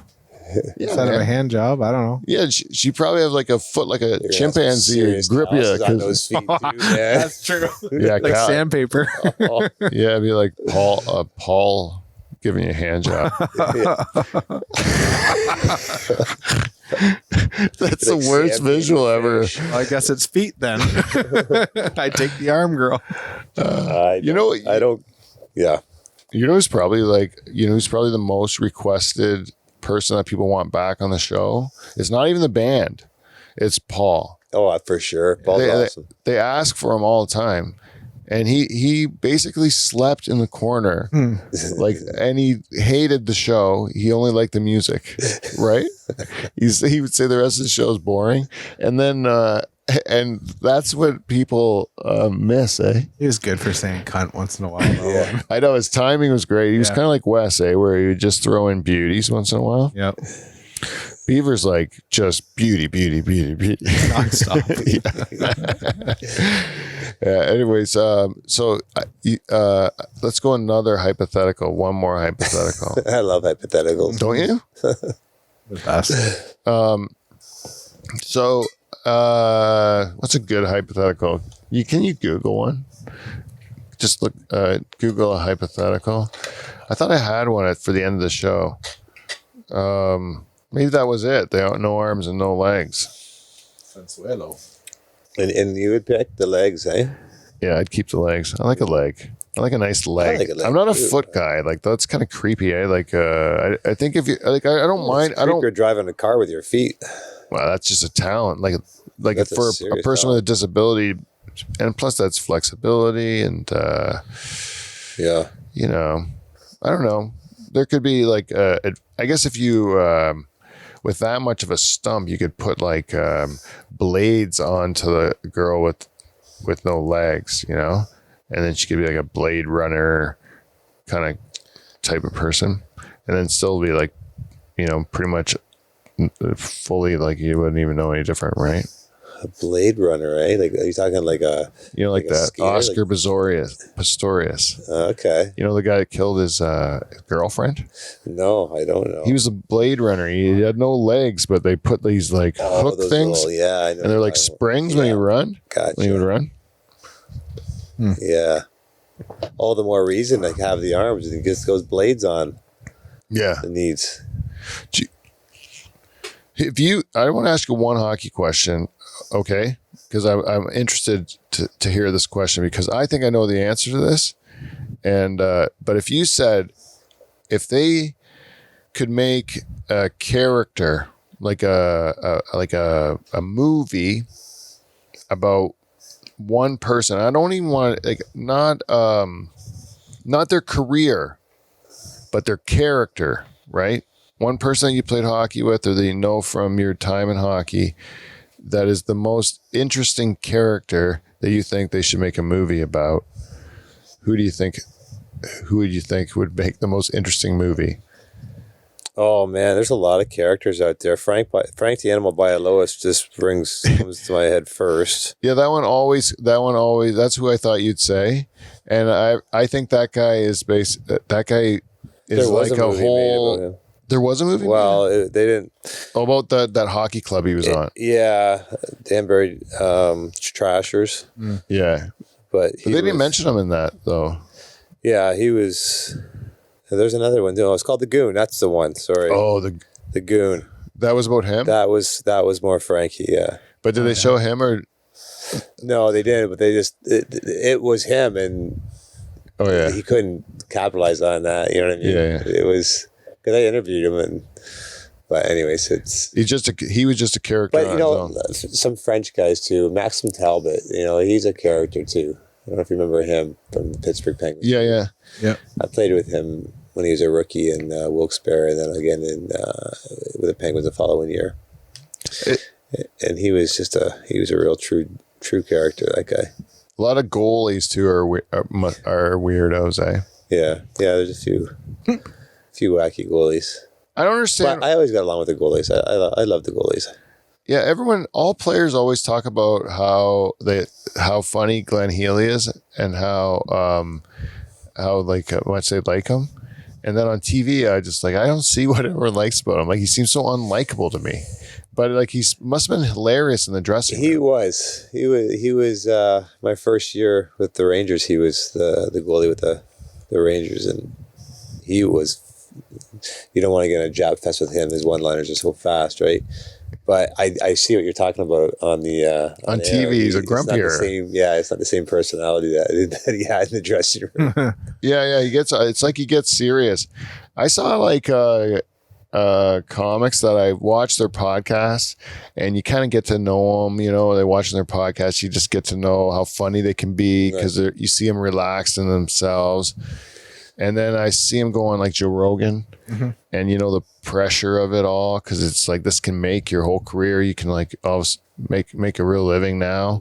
Instead of a hand job, I don't know. Yeah, she probably have like a foot, like a chimpanzee, or grip you. On those feet too, man. That's true. Yeah, Like sandpaper. Yeah, it'd be like Paul giving you a hand job. That's the worst visual ever. Well, I guess it's feet then. I take the arm, girl. I don't. Yeah. You know who's probably who's probably the most requested person that people want back on the show? It's not even the band. It's Paul. Oh, for sure. Paul's awesome. They ask for him all the time. And he basically slept in the corner, and he hated the show. He only liked the music, right? He would say the rest of the show is boring, and then and that's what people miss, eh? He was good for saying cunt once in a while. Though. Yeah, I know his timing was great. He was kind of like Wes, where he would just throw in beauties once in a while. Yep. Beaver's like just beauty. Nonstop. Yeah. Anyways, so let's go another hypothetical. One more hypothetical. I love hypotheticals. Don't you? The best. So, what's a good hypothetical? Can you Google one? Just look. Google a hypothetical. I thought I had one for the end of the show. Maybe that was it. They have no arms and no legs. Sensuelo. And you would pick the legs, eh? Yeah, I'd keep the legs. I like a leg. I like a nice leg. like a leg I'm not a too. foot guy. Like that's kind of creepy. I think if you like, I don't mind. I don't. You're driving a car with your feet. Well, that's just a talent. Like That's for a a serious person with a talent. disability, and plus that's flexibility and Yeah. you know, I don't know. There could be like I guess if you with that much of a stump, you could put like blades onto the girl with no legs, you know, and then she could be like a Blade Runner kind of type of person, and then still be like, you know, pretty much fully like you wouldn't even know any different, right? A Blade Runner, eh? Like, are you talking like a... You know, like Like a that skater, Oscar Pistorius. Okay. You know, the guy that killed his girlfriend? No, I don't know. He was a Blade Runner. He had no legs, but they put these like hook those things, little- yeah, I know. and they're like springs when you run. Gotcha. When you would run. Yeah. All the more reason to have the arms and get those blades on Yeah. the knees. I want to ask you one hockey question, okay? Because I'm interested to hear this question because I think I know the answer to this. And but if you said if they could make a character like a movie about one person, I don't even want like not their career, but their character, right? One person that you played hockey with or that you know from your time in hockey that is the most interesting character that you think they should make a movie about. Who would you think would make the most interesting movie? Oh man, there's a lot of characters out there. Frank the Animal Bialois just comes to my head first. Yeah, that one always, that's who I thought you'd say. And I think that guy is like a movie made whole... about him. There was a movie? Well, they didn't. About that hockey club he was on. Yeah, Danbury Trashers. Yeah. But They didn't mention him in that, though. Yeah, he was. There's another one. No, it's called The Goon. That's the one. Sorry. Oh, The Goon. that was about him? That was more Frankie. Yeah. But did they show him or... No, they didn't. But they just it was him, and Oh, yeah. he couldn't capitalize on that. You know what I mean? Yeah. It was because I interviewed him, but anyways, He was just a character But on you know, his own. some French guys too. Maxim Talbot. You know, he's a character too. I don't know if you remember him from the Pittsburgh Penguins. Yeah. I played with him when he was a rookie in Wilkes-Barre, and then again with the Penguins the following year. And he was a real true character. That guy. A lot of goalies, too, are weirdos, eh? Yeah. There's a few wacky goalies. I don't understand. But I always got along with the goalies. I love the goalies. Yeah, all players always talk about how funny Glenn Healy is and how much they like him. And then on TV, I don't see what everyone likes about him. Like, he seems so unlikable to me. But like, he must have been hilarious in the dressing room. He was my first year with the Rangers. He was the goalie with the Rangers, and he was. You don't want to get in a jab fest with him. His one-liners are so fast, right? But I see what you're talking about on the on TV. He's a grumpier. It's not the same personality that he had in the dressing room. Yeah. It's like he gets serious. I saw like comics that I watched their podcasts, and you kind of get to know them. You know, they're watching their podcasts. You just get to know how funny they can be because you see them relaxed in themselves. And then I see him go on like Joe Rogan, and you know the pressure of it all, because it's like this can make your whole career. You can like make a real living now,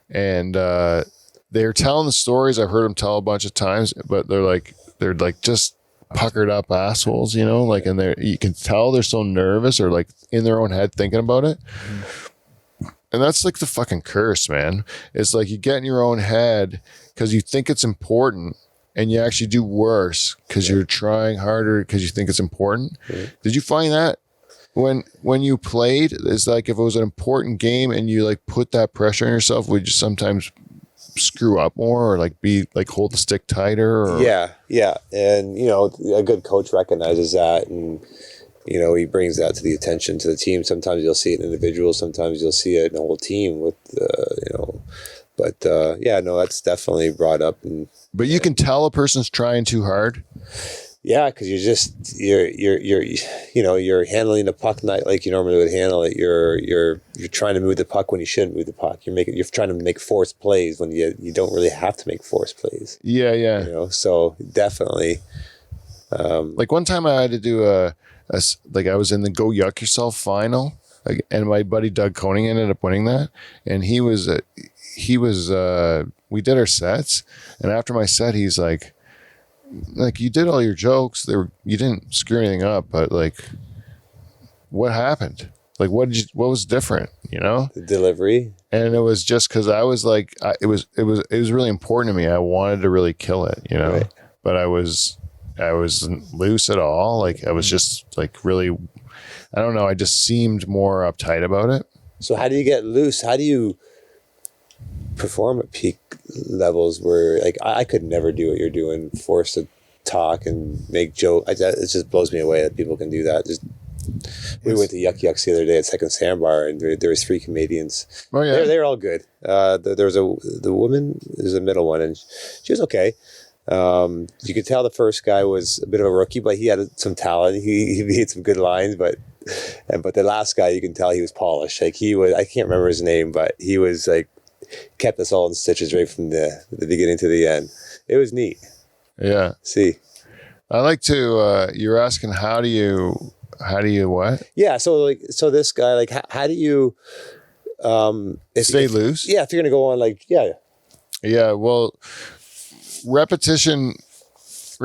and they're telling the stories. I've heard them tell a bunch of times, but they're like just puckered up assholes, you know, like, and you can tell they're so nervous or like in their own head thinking about it. And that's like the fucking curse, man. It's like you get in your own head because you think it's important. And you actually do worse because you're trying harder because you think it's important. Did you find that when you played? It's like if it was an important game and you like put that pressure on yourself, would you sometimes screw up more or like be like hold the stick tighter? Or? Yeah. And you know, a good coach recognizes that, and you know, he brings that to the attention to the team. Sometimes you'll see it in individuals. Sometimes you'll see it in a whole team with you know. But that's definitely brought up. But you can tell a person's trying too hard. Yeah, because you're handling the puck not like you normally would handle it. You're trying to move the puck when you shouldn't move the puck. You're trying to make forced plays when you don't really have to make forced plays. Yeah. You know, so definitely. Like one time I had to do I was in the Go Yuck Yourself final, and my buddy Doug Koning ended up winning that, and he was we did our sets, and after my set he's like you did all your jokes, you didn't screw anything up, but like what happened, like what was different, you know? The delivery. And it was just because I was like it was really important to me. I wanted to really kill it, you know, right. But I wasn't loose at all. Like I was just like really, I don't know, I just seemed more uptight about it. So how do you get loose? How do you perform at peak levels where like I could never do what you're doing, forced to talk and make jokes? It just blows me away that people can do that. We went to Yuck Yucks the other day at Second Sandbar, and there was 3 comedians. Oh yeah, they're all good. There was the woman, there's a middle one, and she was okay. You could tell the first guy was a bit of a rookie, but he had some talent. He had some good lines, but the last guy, you can tell he was polished. Like I can't remember his name, but he was like, kept us all in stitches right from the beginning to the end. It was neat. Yeah. See, I like to. You're asking how do you what? Yeah. So this guy, like, how do you stay loose? Yeah. If you're gonna go on, like, yeah. Yeah. Well, repetition is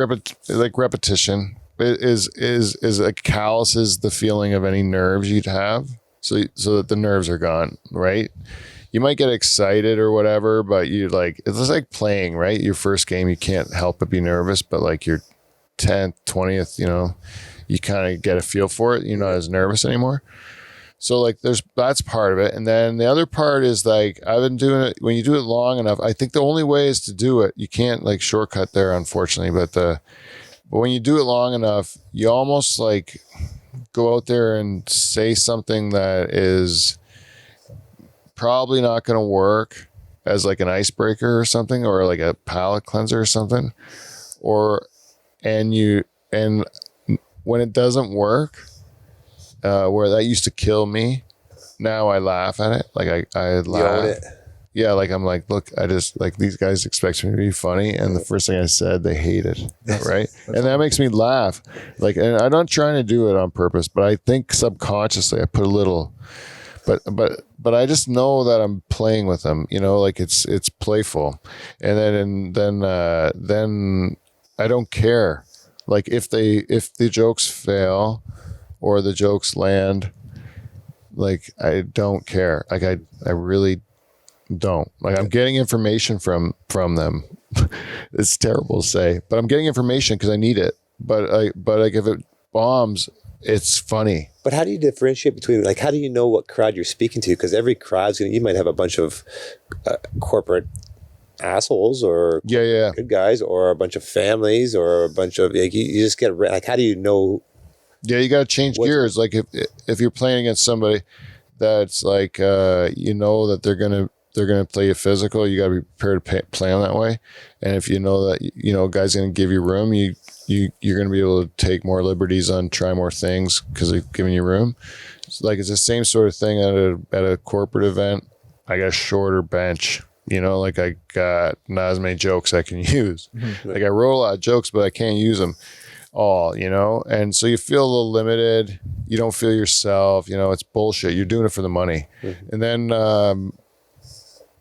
like calluses the feeling of any nerves you'd have, so that the nerves are gone, right? You might get excited or whatever, but it's like playing, right? Your first game, you can't help but be nervous, but like your 10th, 20th, you know, you kind of get a feel for it. You're not as nervous anymore. So like that's part of it. And then the other part is like, I've been doing it, when you do it long enough, I think the only way is to do it. You can't like shortcut there, unfortunately, but when you do it long enough, you almost like go out there and say something that is probably not going to work as like an icebreaker or something, or like a palate cleanser or something, and when it doesn't work, where that used to kill me, now I laugh at it. Like I laugh. It. Yeah, like I'm like, look, I just like these guys expect me to be funny, and the first thing I said, they hated, right? And that makes me laugh. Like, and I'm not trying to do it on purpose, but I think subconsciously I put a little. But I just know that I'm playing with them, you know, like it's playful, and then I don't care, like if the jokes fail or the jokes land, like I don't care, like I really don't. Like I'm getting information from them. It's terrible to say, but I'm getting information because I need it. But like if it bombs, it's funny. But how do you differentiate between, like, how do you know what crowd you're speaking to? Because every crowd's you might have a bunch of corporate assholes or Yeah. good guys or a bunch of families or a bunch of like you just get like how do you know? Yeah, you got to change gears. Like if you're playing against somebody that's like you know that they're gonna play you physical, you got to be prepared to play on that way. And if you know that a guy's gonna give you room, you're gonna be able to take more liberties on try more things because they're giving you room. It's the same sort of thing at a corporate event. I got a shorter bench. Like I got not as many jokes I can use. Like I roll a lot of jokes, but I can't use them all, and so you feel a little limited. You don't feel yourself. It's bullshit. You're doing it for the money. And then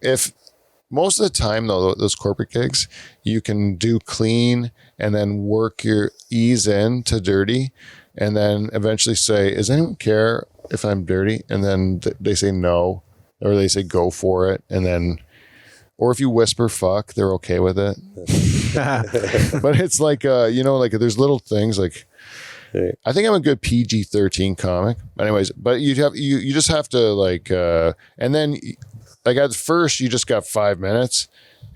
if most of the time though, those corporate gigs, you can do clean and then work your ease in to dirty, and then eventually say, does anyone care if I'm dirty? And then they say no, or they say go for it, and then. Or if you whisper fuck, they're okay with it. But it's like, like there's little things like, I think I'm a good PG-13 comic. Anyways, but you just have to like, and then like at first you just got 5 minutes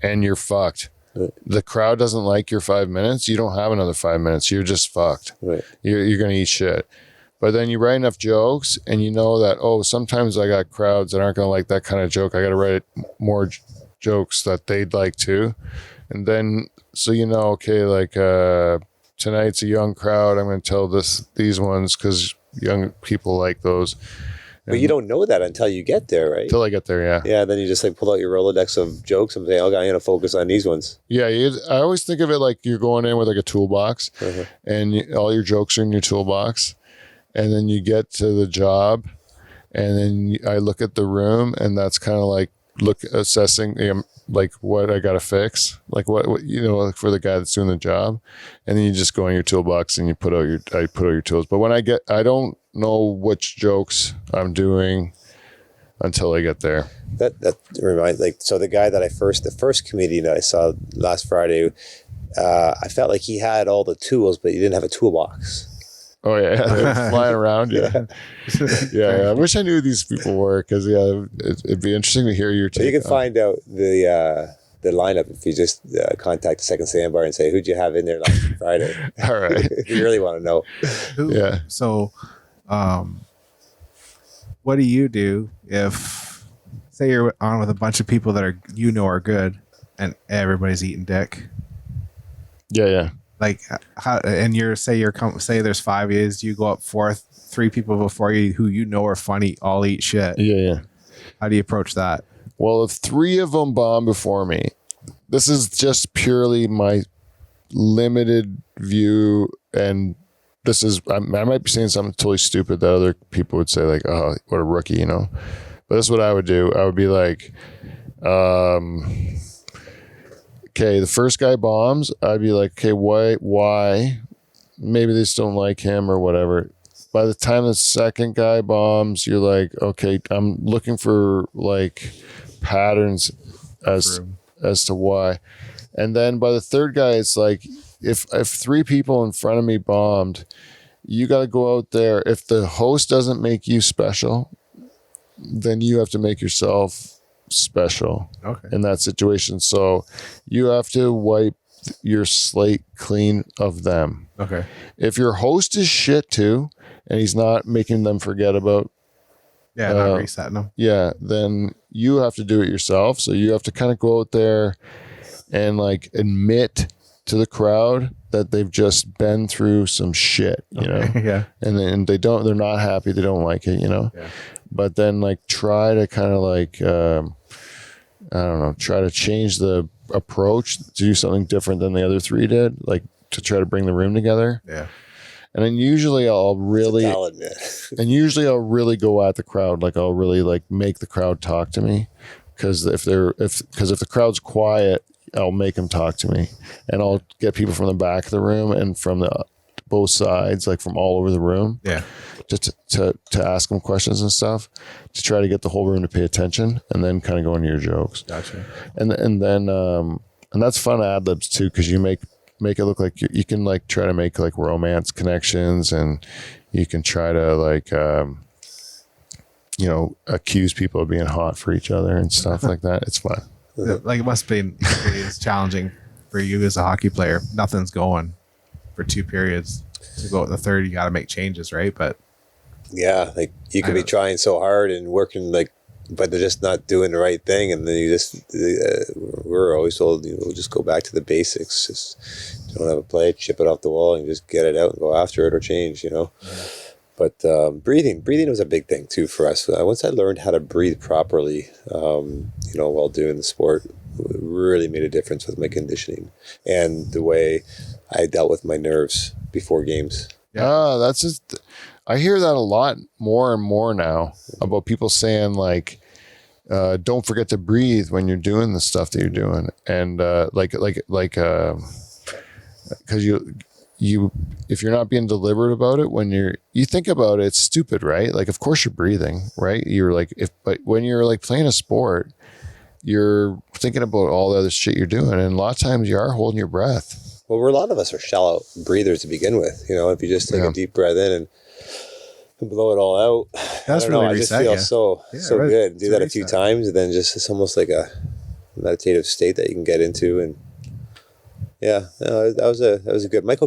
and you're fucked. The crowd doesn't like your 5 minutes. You don't have another 5 minutes. You're just fucked. Right. You're going to eat shit. But then you write enough jokes and you know that, sometimes I got crowds that aren't going to like that kind of joke. I got to write more jokes that they'd like to, and then so okay, like tonight's a young crowd, I'm going to tell these ones because young people like those. But you don't know that until you get there, right? Until I get there, yeah. Yeah, then you just like pull out your Rolodex of jokes and say, okay, I'm going to focus on these ones. Yeah, I always think of it like you're going in with like a toolbox, and all your jokes are in your toolbox, and then you get to the job, and then I look at the room, and that's kind of like assessing like what I gotta fix, like what like for the guy that's doing the job, and then you just go in your toolbox and I put out your tools. But when I don't know which jokes I'm doing until I get there. That reminds so the guy that the first comedian that I saw last Friday, I felt like he had all the tools, but he didn't have a toolbox. Oh yeah, they're flying around. Yeah. I wish I knew who these people were because it'd be interesting to hear your take. You can find out the lineup if you just contact the Second Sandbar and say, who'd you have in there last Friday? All right, if you really want to know. Yeah. So, what do you do if, say, you're on with a bunch of people that are good, and everybody's eating dick? Yeah. Like how, and say there's 5 years, you go up fourth, 3 people before you who are funny all eat shit. Yeah. How do you approach that? Well, if 3 of them bomb before me, this is just purely my limited view, and this is I might be saying something totally stupid that other people would say like, oh, what a rookie, But this is what I would do. I would be like, okay, the first guy bombs. I'd be like, okay, why? Maybe they just don't like him or whatever. By the time the second guy bombs, you're like, okay, I'm looking for like patterns as to why. And then by the third guy, it's like, if 3 people in front of me bombed, you got to go out there. If the host doesn't make you special, then you have to make yourself special in that situation. So you have to wipe your slate clean of them. Okay. If your host is shit too, and he's not making them forget about not resetting them. Yeah, then you have to do it yourself. So you have to kind of go out there and like admit to the crowd that they've just been through some shit, Yeah. And they're not happy. They don't like it, Yeah. But then like try to kind of like, try to change the approach to do something different than the other 3 did, like to try to bring the room together. Yeah. And then usually I'll really go at the crowd. Like I'll really like make the crowd talk to me. Cause if the crowd's quiet, I'll make them talk to me, and I'll get people from the back of the room and from both sides, like from all over the room. Yeah. Just to ask them questions and stuff, to try to get the whole room to pay attention, and then kind of go into your jokes. Gotcha. And then that's fun ad libs too, because you make it look like you can like try to make like romance connections, and you can try to like accuse people of being hot for each other and stuff like that. It's fun. Like it must be it's challenging for you as a hockey player. Nothing's going for 2 periods. To go in the third, you got to make changes, right? But Yeah, like you could be trying so hard and working like, but they're just not doing the right thing, and then you just we're always told just go back to the basics. Just don't have a play, chip it off the wall, and just get it out and go after it or change. Yeah. But breathing was a big thing too for us. Once I learned how to breathe properly, while doing the sport, it really made a difference with my conditioning and the way I dealt with my nerves before games. Yeah, that's just. I hear that a lot more and more now about people saying like, don't forget to breathe when you're doing the stuff that you're doing. And because you, if you're not being deliberate about it, when you think about it, it's stupid, right? Like, of course you're breathing, right? You're like, but when you're like playing a sport, you're thinking about all the other shit you're doing. And a lot of times you are holding your breath. Well, a lot of us are shallow breathers to begin with. If you just take a deep breath in and blow it all out. That's really I just feel so good. Do that a few times, and then it's almost like a meditative state that you can get into. And that was a good Mike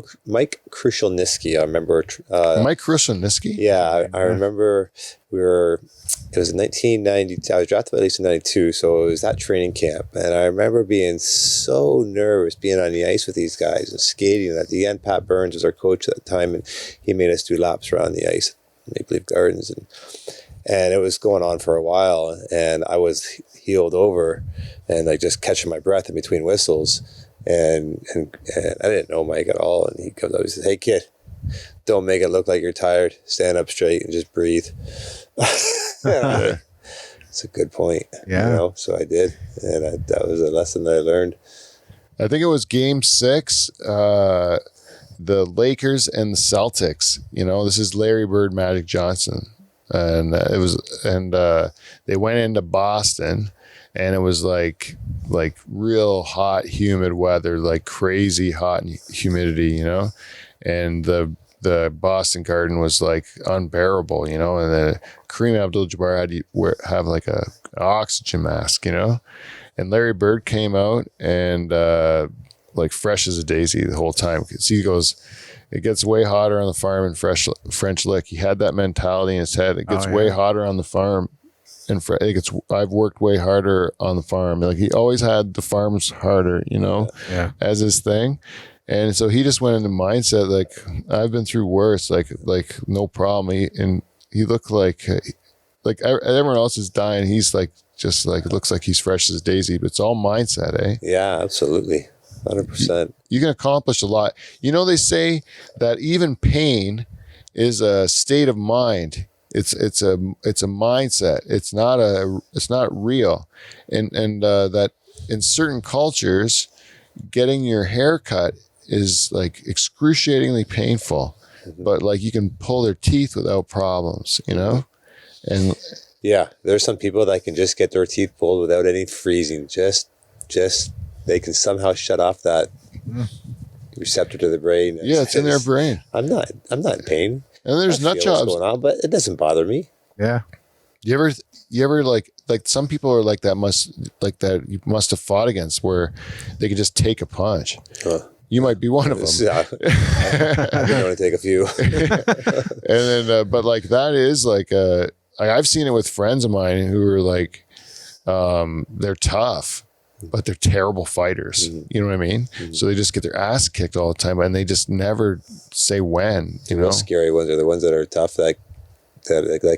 Krushelniski. I remember Mike Krushelniski. Yeah, I remember it was in 1990. I was drafted by Leafs in 92, so it was that training camp, and I remember being so nervous being on the ice with these guys and skating. At the end, Pat Burns was our coach at the time, and he made us do laps around the ice. Maple Leaf Gardens, and it was going on for a while, and I was heeled over and like just catching my breath in between whistles, and I didn't know Mike at all, and he comes up and says, "Hey kid, don't make it look like you're tired. Stand up straight and just breathe." It's a good point. Yeah. So I did, and that was a lesson that I learned. I think it was Game 6. The Lakers and the Celtics, this is Larry Bird, Magic Johnson. And they went into Boston, and it was like real hot, humid weather, like crazy hot and humidity, and the Boston Garden was like unbearable, and then Kareem Abdul-Jabbar had to have like a oxygen mask, and Larry Bird came out and, like fresh as a daisy the whole time. Because he goes, it gets way hotter on the farm in French Lick. He had that mentality in his head. It gets way hotter on the farm, and I've worked way harder on the farm. Like he always had the farms harder, as his thing. And so he just went into mindset like, I've been through worse. Like no problem. He looked like everyone else is dying. He's like just like it looks like he's fresh as a daisy. But it's all mindset, eh? Yeah, absolutely. 100%. You can accomplish a lot. They say that even pain is a state of mind. It's a mindset. It's not real. And that in certain cultures, getting your hair cut is like excruciatingly painful, but like you can pull their teeth without problems, and yeah, there's some people that can just get their teeth pulled without any freezing. Just they can somehow shut off that receptor to the brain. It's in their brain. I'm not in pain. And there's nut jobs going on, but it doesn't bother me. Yeah. You ever like some people are like that you must have fought against where they can just take a punch. You might be one of them. Yeah. I can only take a few. And then, but like that is like I've seen it with friends of mine who are like, they're tough, but they're terrible fighters. You know what I mean? So they just get their ass kicked all the time, and they just never say when. The most scary ones are the ones that are tough, that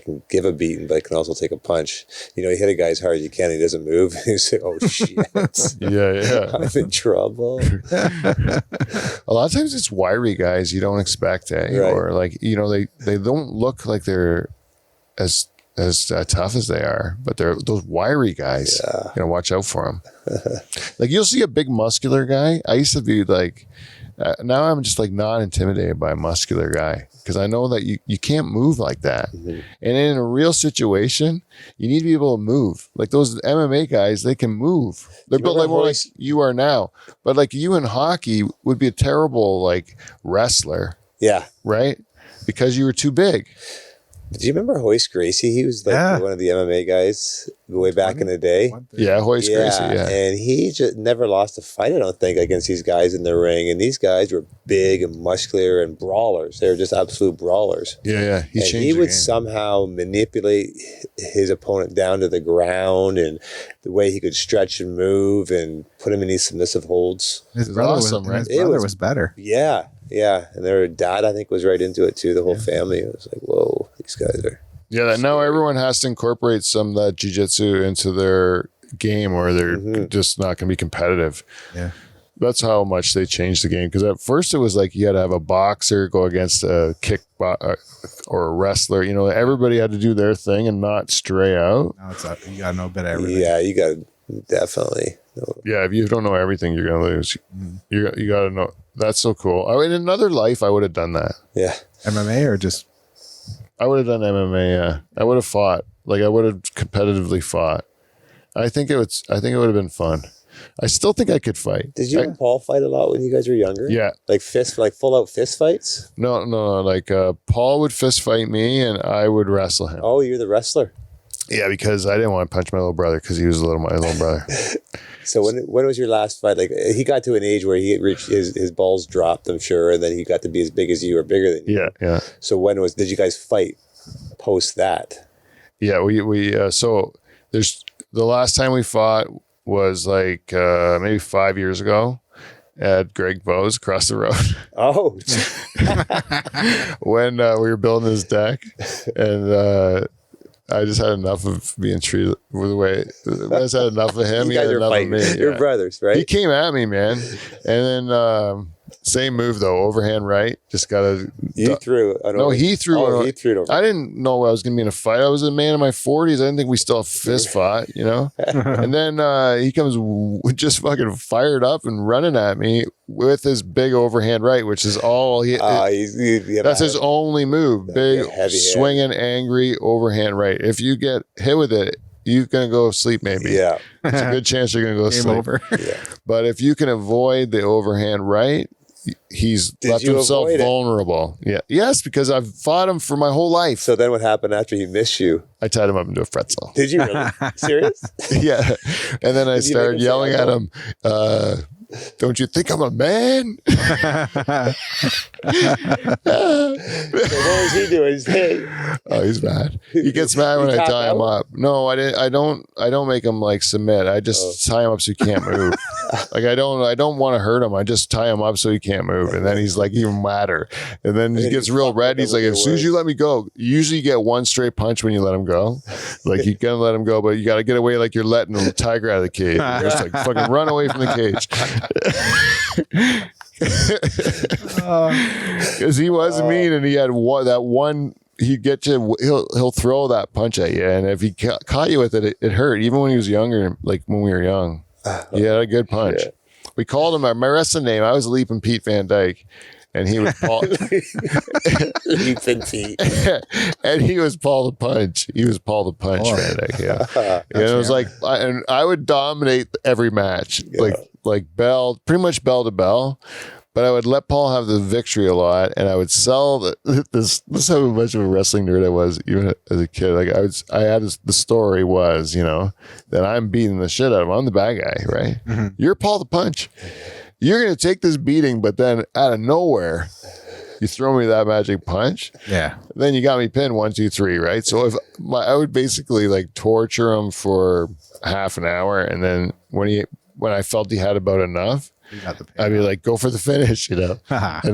can give a beating, but can also take a punch. You hit a guy as hard as you can, he doesn't move. You say, "Oh shit!" Yeah. I'm in trouble. A lot of times it's wiry guys you don't expect, eh? Right. Or like they don't look like they're as tough as they are, but they're those wiry guys. Yeah. Watch out for them. Like you'll see a big muscular guy. I used to be like, now I'm just like not intimidated by a muscular guy because I know that you can't move like that. And in a real situation, you need to be able to move. Like those MMA guys, they can move. They're built like more like you are now. But like you in hockey would be a terrible like wrestler. Yeah. Right? Because you were too big. Did you remember Hoist Gracie? He was like Yeah. one of the MMA guys way back in the day. Yeah, Hoist Gracie. Yeah. And he just never lost a fight, I don't think, against these guys in the ring. And these guys were big and muscular and brawlers. They were just absolute brawlers. Yeah. He changed would the game. somehow manipulate his opponent down to the ground, and the way he could stretch and move and put him in these submissive holds. His It's brother awesome, was, right? His It brother was- was better. Yeah. And their dad, I think, was right into it too. The whole family. It was like, whoa, these guys are. Yeah, that now everyone has to incorporate some of that jiu-jitsu into their game or they're just not going to be competitive. Yeah. That's how much they changed the game. Because at first it was like you had to have a boxer go against a or a wrestler. You know, everybody had to do their thing and not stray out. Now it's you got to know a bit of everything. Yeah, you got to definitely. Yeah, if you don't know everything, you're going to lose. You got to know. That's so cool. In another life, I would have done that. Yeah. MMA or just I would have done MMA. Yeah, I would have fought. Like I would have competitively fought. I think it would have been fun. I still think I could fight. Did you and Paul fight a lot when you guys were younger? Yeah. Like full out fist fights? No. Like Paul would fist fight me, and I would wrestle him. Oh, you're the wrestler. Yeah, because I didn't want to punch my little brother because he was my little brother. So when was your last fight? Like he got to an age where he reached his balls dropped, I'm sure, and then he got to be as big as you or bigger than you. Yeah. So did you guys fight post that? Yeah, we so there's the last time we fought was like maybe 5 years ago at Greg Bo's across the road. Oh, when we were building his deck, and I just had enough of being treated the way. I just had enough of him. you He guys had are enough fighting. of me. You're Yeah. brothers, He right? came at me, man, and then same move though, overhand right. Just gotta. You threw. No, he threw. Oh, he threw it over. I didn't know I was going to be in a fight. I was a man in my 40s. I didn't think we still fist fought, you know? And then he comes just fucking fired up and running at me with his big overhand right, which is all he. That's his only move. Big, heavy hand. swinging, angry overhand right. If you get hit with it, you're going to go sleep maybe. Yeah. It's a good chance you're going to go game sleep. over? But if you can avoid the overhand right, he's left you himself avoid it? vulnerable. Yeah. Yes, because I've fought him for my whole life. So then what happened after he missed you? I tied him up into a pretzel. Did you really? Serious? Yeah. And then I Did you make started him say, yelling at "I him, don't you think I'm a man? So what was he doing? Hey, Oh, he's mad. He gets mad when I tap tie him out? up. No, I didn't. I don't make him like submit. I just tie him up so he can't move. Like I don't want to hurt him. I just tie him up so he can't move. And then he's like even madder. And then he then gets you real fuck red. with He's him like, with as your soon as you words. let me go, you usually get one straight punch when you let him go. Like you gotta let him go, but you gotta get away like you're letting a tiger out of the cage. You're just like fucking run away from the cage. Because he was mean, and he had one. He'd get you. He'll throw that punch at you, and if he caught you with it, it hurt. Even when he was younger, like when we were young, he had a good punch. Yeah. We called him my wrestling name. I was Leaping Pete Van Dyke, and he was Paul. Leaping Pete. And he was Paul the Punch. He was Paul the Punch Van Dyke. Yeah, and it was like, I would dominate every match, like pretty much bell to bell. But I would let Paul have the victory a lot, and I would sell this. This is how much of a wrestling nerd I was, even as a kid. Like the story was, that I'm beating the shit out of him. I'm the bad guy, right? Mm-hmm. You're Paul the Punch. You're gonna take this beating, but then out of nowhere, you throw me that magic punch. Yeah. Then you got me pinned 1, 2, 3, right? So I would basically like torture him for half an hour, and then when I felt he had about enough, You got the I'd be like, go for the finish, and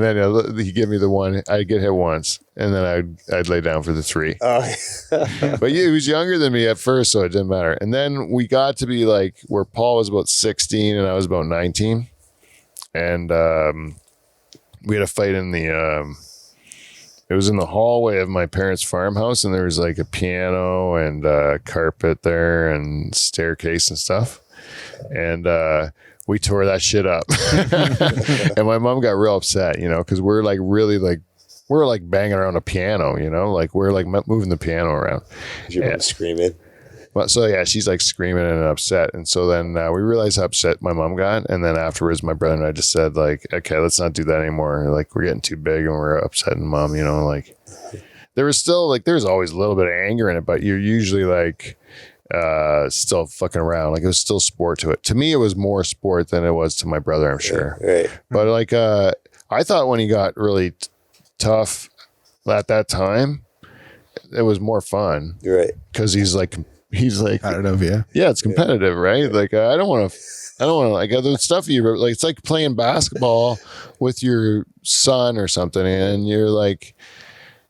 then he'd give me the one. I'd get hit once, and then I'd lay down for the 3. But he was younger than me at first, so it didn't matter. And then we got to be like where Paul was about 16 and I was about 19, and we had a fight in the. It was in the hallway of my parents' farmhouse, and there was like a piano and carpet there and staircase and stuff, and. We tore that shit up. And my mom got real upset, because we're like really like, we're like banging around a piano, like we're like moving the piano around. Your mom screaming. Well, so yeah, she's like screaming and upset. And so then we realized how upset my mom got. And then afterwards, my brother and I just said like, okay, let's not do that anymore. Like we're getting too big and we're upsetting mom, like. there was still like, there's always a little bit of anger in it, but you're usually like, still fucking around. Like it was still sport to it. To me, it was more sport than it was to my brother, I'm sure. Right. But like, I thought when he got really tough at that time, it was more fun You're right. because he's like, Competitive, yeah. yeah, it's competitive, right? Like I don't want to like the stuff you like. It's like playing basketball with your son or something, and you're like,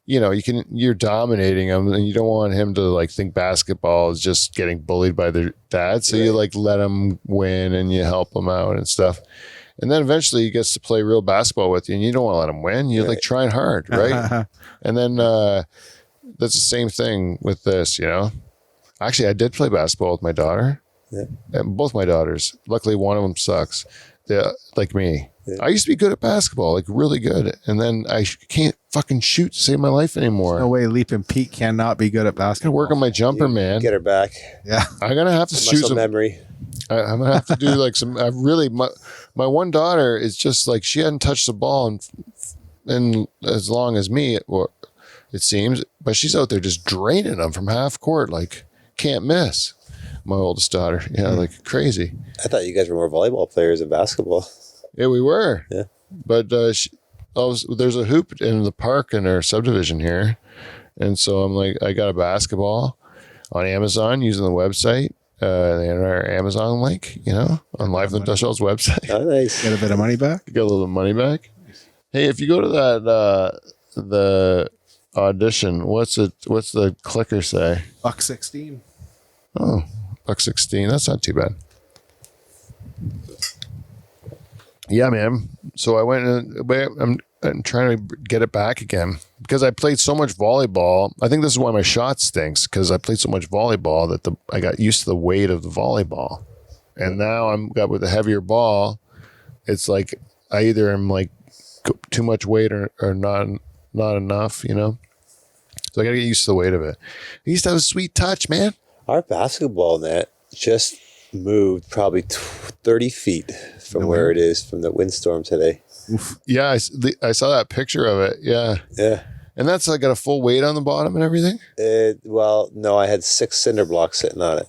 you know, you're dominating him, and you don't want him to like think basketball is just getting bullied by their dad. So you like let him win and you help him out and stuff. And then eventually he gets to play real basketball with you, and you don't want to let him win. You're like trying hard, right? And then that's the same thing with this, you know. Actually, I did play basketball with my daughter. Yeah. And both my daughters. Luckily, one of them sucks. They're like me. Yeah. I used to be good at basketball, like really good. And then I can't fucking shoot to save my life anymore. No way Leaping Pete cannot be good at I gotta basketball. work on my jumper, man. Get her back. Yeah. I'm gonna have to shoot Muscle some memory. I'm gonna have to do like some. I really, my one daughter is just like she hadn't touched the ball in as long as me. It seems, but she's out there just draining them from half court, like can't miss. My oldest daughter, yeah, like crazy. I thought you guys were more volleyball players than basketball. Yeah, we were. Yeah, but there's a hoop in the park in our subdivision here, and so I'm like, I got a basketball on Amazon using the website. And our Amazon link, you know, on RyanVandenBussche's website. oh, nice. Get a bit of money back. Get a little money back. Hey, if you go to that the audition, what's the clicker say? $1.16. Oh, $1.16. That's not too bad. Yeah, man. So I went and I'm trying to get it back again because I played so much volleyball. I think this is why my shot stinks, because I played so much volleyball that I got used to the weight of the volleyball, and now I'm got with a heavier ball. It's like I either am like too much weight or not enough, you know. So I got to get used to the weight of it. I used to have a sweet touch, man. Our basketball net just moved probably 30 feet from where it is from the windstorm today. Oof. Yeah, I saw that picture of it. Yeah. Yeah. And that's like got a full weight on the bottom and everything? Well, no, I had 6 cinder blocks sitting on it.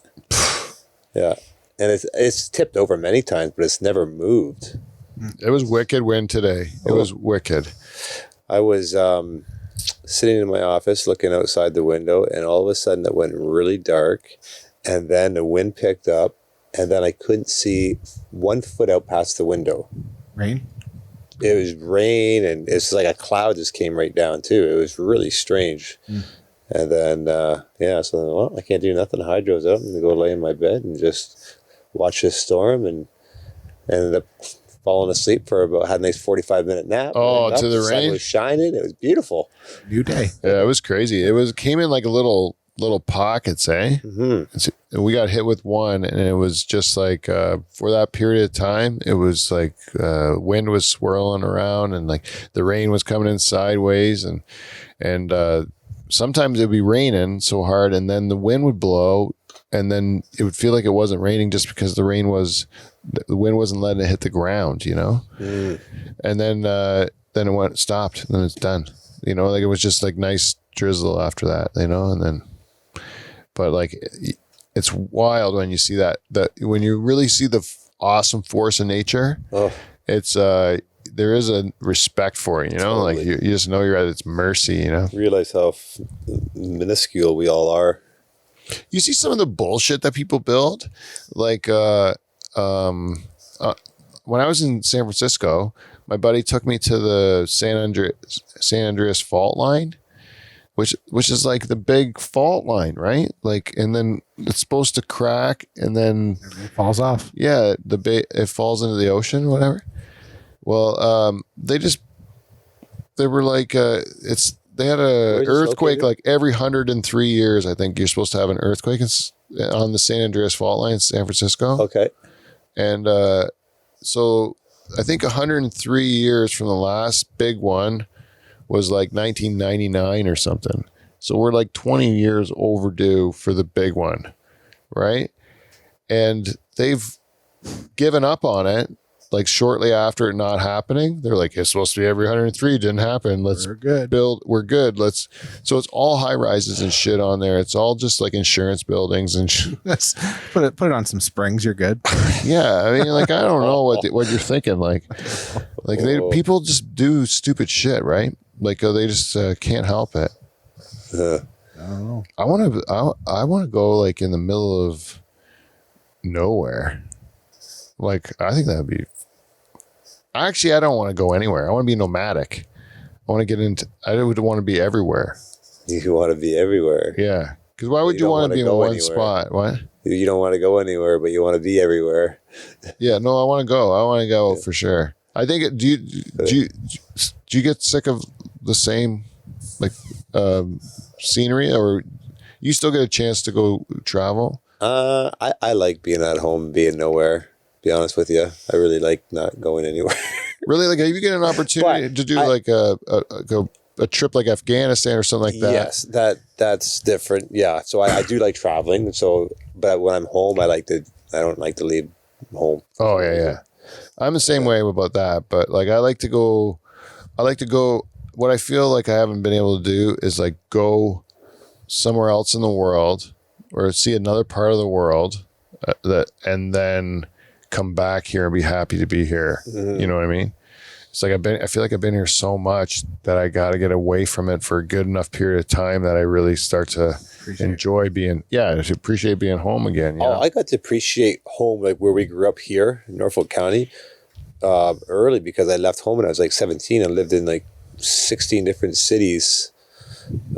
Yeah. And it's tipped over many times, but it's never moved. It was wicked wind today. It was wicked. I was sitting in my office looking outside the window, and all of a sudden it went really dark, and then the wind picked up, and then I couldn't see 1 foot out past the window. Rain? It was rain, and it's like a cloud just came right down too. It was really strange. And then so then, well, I can't do nothing. Hydro's up. I'm gonna go lay in my bed and just watch this storm, and ended up falling asleep for had a nice 45-minute nap. Oh, to the rain? Sun was shining. It was beautiful. New day. Yeah, it was crazy. Came in like a little pockets, eh? Mm-hmm. And we got hit with one, and it was just like for that period of time, it was like wind was swirling around, and like the rain was coming in sideways, and sometimes it'd be raining so hard, and then the wind would blow, and then it would feel like it wasn't raining just because the wind wasn't letting it hit the ground, you know. And then it stopped, and then it's done. You know, like it was just like nice drizzle after that, you know, and then. But like, it's wild when you see that when you really see the awesome force of nature. It's there is a respect for it, you know. Totally. Like you just know you're at its mercy, you know. Realize how minuscule we all are. You see some of the bullshit that people build, like when I was in San Francisco, my buddy took me to the San Andreas fault line. Which is like the big fault line, right? Like, and then it's supposed to crack, and then it falls off. Yeah, it falls into the ocean, whatever. Well, they were like, they had a earthquake like every 103 years. I think you're supposed to have an earthquake on the San Andreas fault line in San Francisco. Okay, and so I think 103 years from the last big one was like 1999 or something. So we're like 20 years overdue for the big one, right? And they've given up on it, like shortly after it not happening, they're like, it's supposed to be every 103. It didn't happen. Let's We're good. we're good. So it's all high rises and shit on there. It's all just like insurance buildings and Put it on some springs. You're good. yeah. I mean, like, I don't know what you're thinking. Like people just do stupid shit, right? Like they just can't help it. Uh, I don't know. I want to go like in the middle of nowhere. Like, I think that'd be. Actually, I don't want to go anywhere. I want to be nomadic. I want to get into. I would want to be everywhere. you want to be everywhere. Yeah, because why would You you don't want to wanna be in go one anywhere. spot? What? You don't want to go anywhere, but you want to be everywhere. Yeah, no, I want to go. I want to go for sure. I think. Do you get sick of the same like scenery, or you still get a chance to go travel? I like being at home, being nowhere. Be honest with you, I really like not going anywhere. Really, like, if you get an opportunity But to do like a trip like Afghanistan or something like that. Yes, that's different. Yeah, so I do like traveling. So, but when I'm home, I don't like to leave home. Oh yeah. I'm the same way about that, but like I like to go. What I feel like I haven't been able to do is like go somewhere else in the world or see another part of the world and then come back here and be happy to be here. Mm-hmm. You know what I mean? It's like I feel like I've been here so much that I got to get away from it for a good enough period of time that I really start to enjoy being, to appreciate being home again. You know? I got to appreciate home, like where we grew up here in Norfolk County, early, because I left home when I was like 17 and lived in like 16 different cities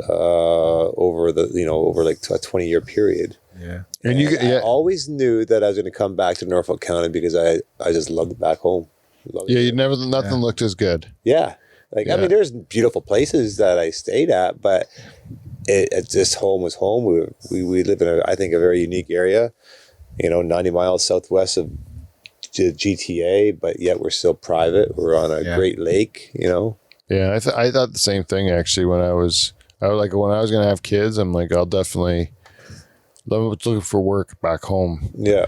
over like a 20-year period. Yeah. And I always knew that I was going to come back to Norfolk County because I just loved it back home. nothing looked as good. Yeah. I mean, there's beautiful places that I stayed at, but it just home was home. We live in I think a very unique area, 90 miles southwest of the GTA, but yet we're still private. We're on a great lake, Yeah, I thought the same thing actually when I was going to have kids. I'm like, I'll definitely looking for work back home. Yeah.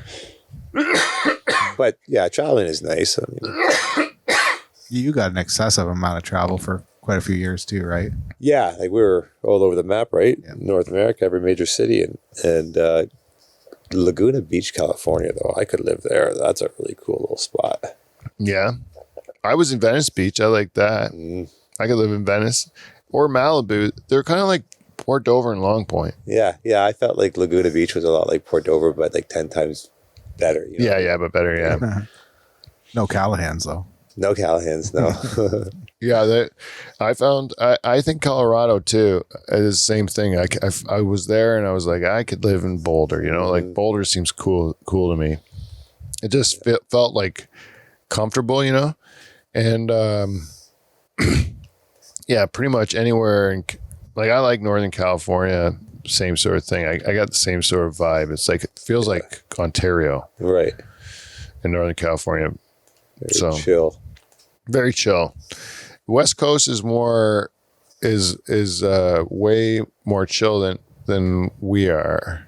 But yeah, traveling is nice. I mean, You got an excessive amount of travel for quite a few years too, right? yeah, like we were all over the map, right? Yeah. North America, every major city, and Laguna Beach, California. Though I could live there. That's a really cool little spot. Yeah. I was in Venice Beach. I like that. I could live in Venice or Malibu. They're kind of like Port Dover and Long Point. Yeah. I felt like Laguna Beach was a lot like Port Dover, but like 10 times better. Yeah, but better. Yeah. No Callahans though. No Callahans, no. Yeah. I think Colorado too is the same thing. I was there and I was like, I could live in Boulder, like Boulder seems cool to me. It just felt like comfortable, and yeah, pretty much anywhere like I like Northern California, same sort of thing. I got the same sort of vibe. It's like it feels like Ontario Right. in Northern California. Very chill. Very chill. West Coast is way more chill than we are.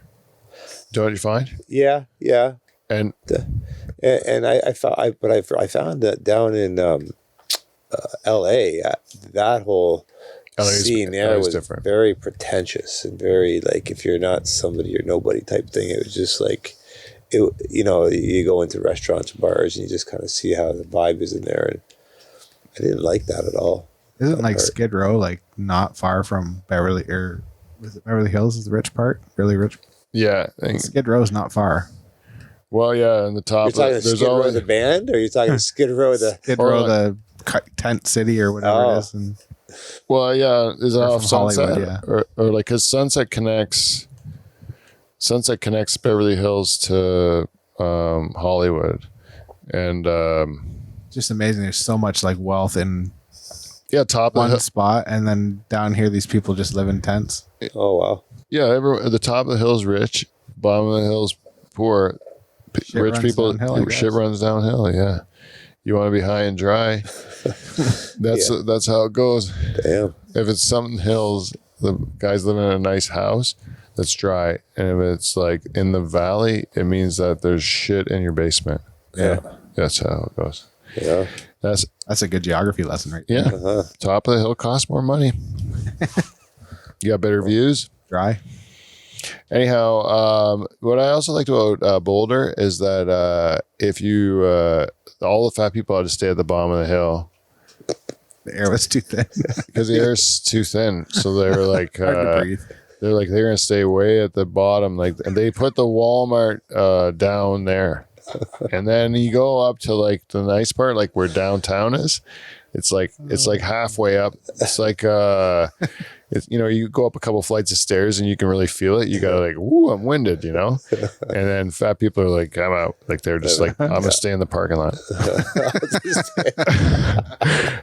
Don't you find? Yeah. And And I found that down in L.A. That whole LA's scene there was different. very pretentious and very like if you're not somebody or nobody type thing. It was just like you go into restaurants, bars, and you just kind of see how the vibe is in there, and I didn't like that at all. Isn't like Skid Row like not far from Beverly was it Beverly Hills is the rich part? Really rich. yeah. Skid Row's not far. Well, yeah, in the top. You're talking Skid Row the band, or you're talking Skid Row the? Skid Row, the tent city or whatever it is. And Well, yeah, is it off from Sunset? Hollywood, Or like, because Sunset connects Beverly Hills to Hollywood, and just amazing. There's so much like wealth in top of one the spot, and then down here, these people just live in tents. Oh wow! at the top of the hill is rich, bottom of the hill is poor. Shit Rich runs people, downhill, I guess. shit runs downhill. Yeah, you want to be high and dry. That's how it goes. Damn. If it's something hills, the guy's living in a nice house that's dry, and if it's like in the valley, it means that there's shit in your basement. Yeah. That's how it goes. Yeah. That's a good geography lesson, right? Yeah. Uh-huh. Top of the hill costs more money. You got better views. Dry. Anyhow, what I also liked about Boulder is that if you all the fat people had to stay at the bottom of the hill The air was too thin. because the air's too thin. So they were like, Hard to breathe. they're gonna stay way at the bottom. Like, and they put the Walmart down there, and then you go up to like the nice part, like where downtown is. It's like halfway up. It's like it's, you go up a couple flights of stairs and you can really feel it. You gotta like, ooh, I'm winded, And then fat people are like, I'm out. Like they're just like, I'm gonna stay in the parking lot.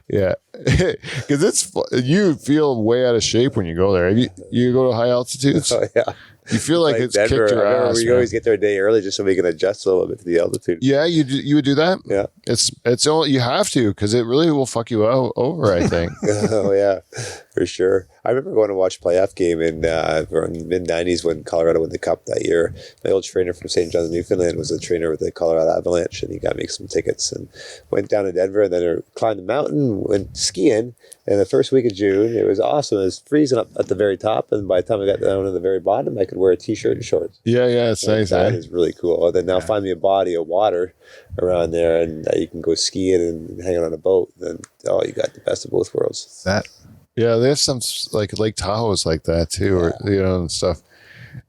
Yeah, because you feel way out of shape when you go there. You go to high altitudes, Oh, yeah. you feel like it's Denver, kicked your I remember ass. we Man. always get there a day early just so we can adjust a little bit to the altitude. Yeah, you would do that. Yeah. It's all you have to because it really will fuck you over. I think. Oh, yeah, for sure. I remember going to watch a playoff game in mid-90s when Colorado won the Cup that year. My old trainer from St. John's, Newfoundland, was a trainer with the Colorado Avalanche, and he got me some tickets and went down to Denver and then climbed the mountain, went skiing. And the first week of June, it was awesome. It was freezing up at the very top, and by the time I got down to the very bottom, I could wear a T-shirt and shorts. Yeah, it's nice. That Eh? is really cool. And then now find me a body of water around there, and you can go skiing and hang out on a boat. Then you got the best of both worlds. That Yeah, there's some like Lake Tahoe is like that too, or and stuff.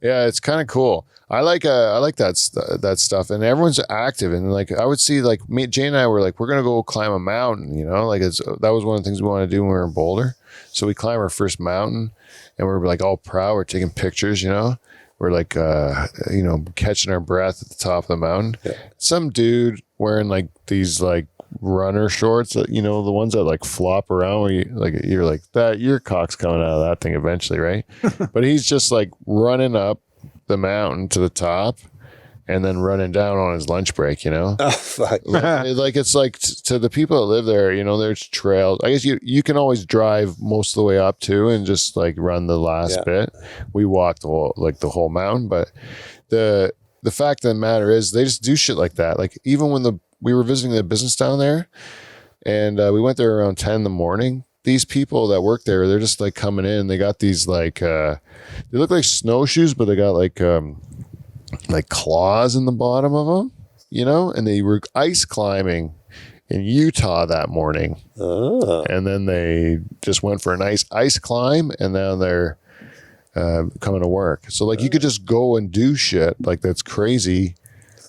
Yeah, it's kind of cool. I like that stuff, and everyone's active. And like I would see, like Jane and I were like, we're gonna go climb a mountain. Like that was one of the things we wanted to do when we were in Boulder. So we climbed our first mountain, and we're like all proud. We're taking pictures. We're like catching our breath at the top of the mountain. Yeah. Some dude wearing like these like runner shorts, the ones that like flop around where you're like that, your cock's coming out of that thing eventually, right? But he's just like running up the mountain to the top and then running down on his lunch break, Oh, fuck. like it's like to the people that live there, there's trails. I guess you can always drive most of the way up too and just like run the last bit. We walked the whole mountain, but the fact of the matter is they just do shit like that. Like even when we were visiting the business down there, and we went there around 10 in the morning. These people that work there, they're just like coming in. They got these like they look like snowshoes, but they got like claws in the bottom of them, And they were ice climbing in Utah that morning, and then they just went for a nice ice climb, and now they're coming to work. So like you could just go and do shit like that's crazy,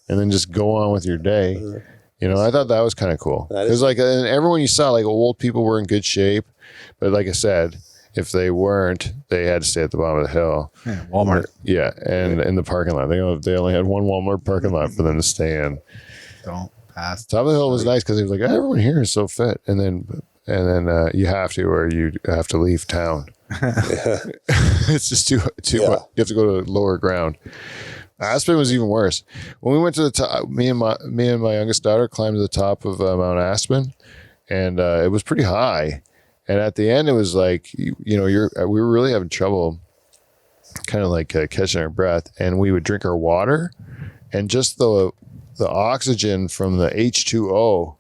and then just go on with your day. I thought that was kind of cool. Because like, and everyone you saw, like old people were in good shape, but like I said, if they weren't, they had to stay at the bottom of the hill. yeah, Walmart. Yeah, and in the parking lot, they only had one Walmart parking lot for them to stay in. Don't pass. Top of the hill was nice because it was like everyone here is so fit, and then you have to, or you have to leave town. It's just too. Yeah. You have to go to lower ground. Aspen was even worse. When we went to the top, me and my youngest daughter climbed to the top of Mount Aspen, and it was pretty high. And at the end, it was like we were really having trouble, kind of like catching our breath. And we would drink our water, and just the oxygen from the H2O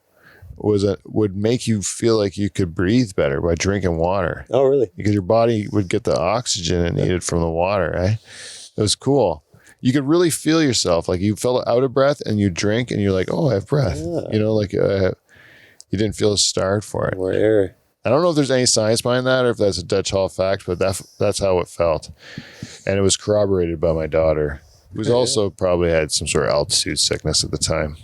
would make you feel like you could breathe better by drinking water. Oh, really? Because your body would get the oxygen it needed from the water, right? It was cool. You could really feel yourself. Like you felt out of breath and you drink and you're like, oh, I have breath. Yeah. You didn't feel starved for it. More air. I don't know if there's any science behind that or if that's a Dutch Hall fact, but that's how it felt. And it was corroborated by my daughter, who's also probably had some sort of altitude sickness at the time.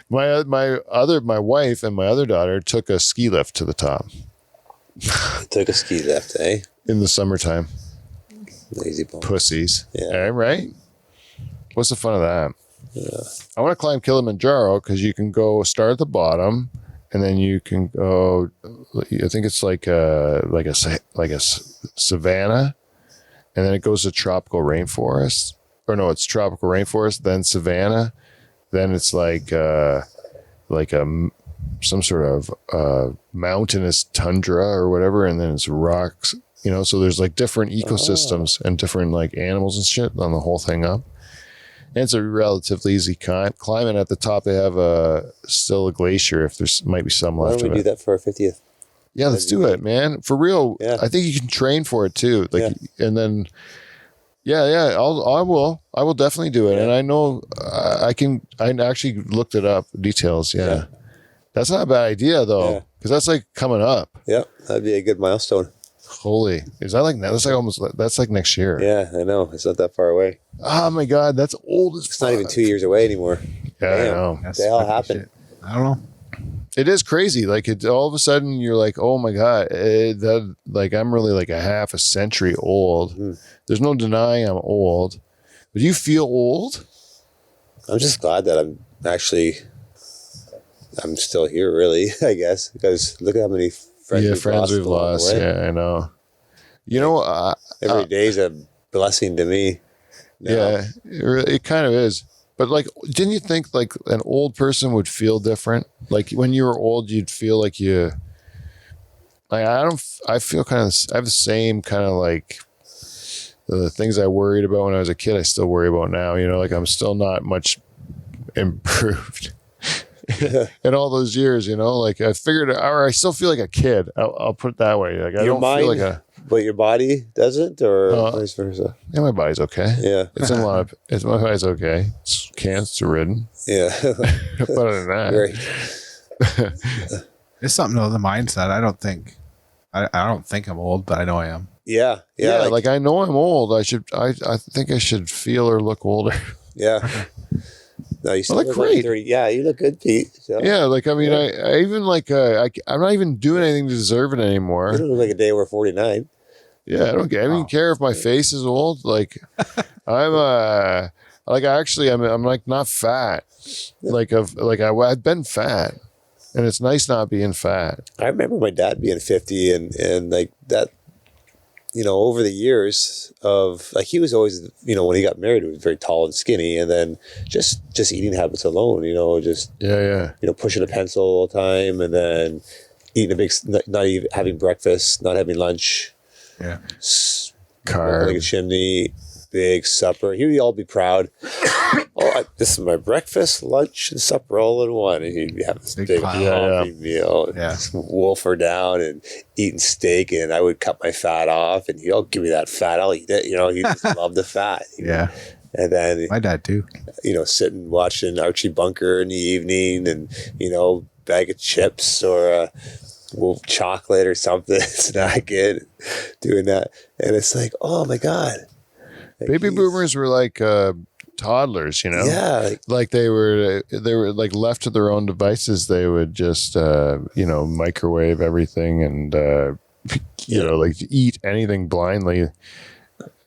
My wife and my other daughter took a ski lift to the top Took a ski lift, eh? in the summertime. Lazy bone. Pussies. Yeah. Right? What's the fun of that? Yeah. I want to climb Kilimanjaro because you can go start at the bottom and then you can go, I think it's like a savanna, and then it goes to tropical rainforest. Or no, it's tropical rainforest, then savanna, then it's like some sort of mountainous tundra or whatever, and then it's rocks. So there's like different ecosystems and different like animals and shit on the whole thing up. And it's a relatively easy climb. And at the top, they have still a glacier if there's might be some Why left don't of we it. do that for our 50th? Yeah, let's do it, man. For real. Yeah. I think you can train for it too. And then, I will definitely do it. Yeah. And I know I actually looked it up, details. Yeah. That's not a bad idea though. Yeah. Cause that's like coming up. Yeah, that'd be a good milestone. Holy, is that like, that's like next year. Yeah, I know. It's not that far away. Oh my God. That's old as It's not even 2 years away anymore. Yeah, I Damn. know. That's the hell fucking happened? shit. I don't know. It is crazy. Like all of a sudden you're like, oh my God, I'm really like a half a century old. There's no denying I'm old. But do you feel old? I'm just glad that I'm still here, really, I guess, because look at how many friends We've along the lost. way. Yeah, I know. You know, Every day's a blessing to me. now. yeah, it kind of is. But like, didn't you think like an old person would feel different? Like when you were old, you'd feel like I feel kind of, I have the same kind of like the things I worried about when I was a kid, I still worry about now, like I'm still not much improved in all those years, like I figured, or I still feel like a kid. I'll put it that way. Like I Your don't feel mind, like but your body doesn't, or vice versa. my body's okay. Yeah, It's in a lot of, my body's okay. It's cancer ridden. yeah. But other than that, Great. It's something to the mindset. I don't think I'm old, but I know I am. Yeah, yeah, like I know I'm old. I think I should feel or look older. yeah. No, you still look look great. like 30. Yeah, you look good, Pete. So. Yeah, like I mean, I even like I'm not even doing anything to deserve it anymore. You don't look like a day over 49. Yeah, I don't care if my face is old. Like I'm I'm like not fat. I've been fat, and it's nice not being fat. I remember my dad being 50 and like that, over the years of like, he was always, when he got married, he was very tall and skinny, and then just eating habits alone, just, Yeah. pushing a pencil all the time, and then eating a big, not even having breakfast, not having lunch, Yeah. Carb. like a chimney, big supper. He would all be proud. This is my breakfast, lunch, and supper all in one. And he'd have this Big big pile. hearty meal, just wolf her down and eating steak. And I would cut my fat off, and he'll give me that fat. I'll eat it. He just loved the fat. Yeah. And then, My dad too. sitting watching Archie Bunker in the evening, and bag of chips or a chocolate or something, snacking, doing that. And it's like, oh my God. Like, Baby boomers were like toddlers, Yeah. Like they were like left to their own devices. They would just microwave everything and like eat anything blindly.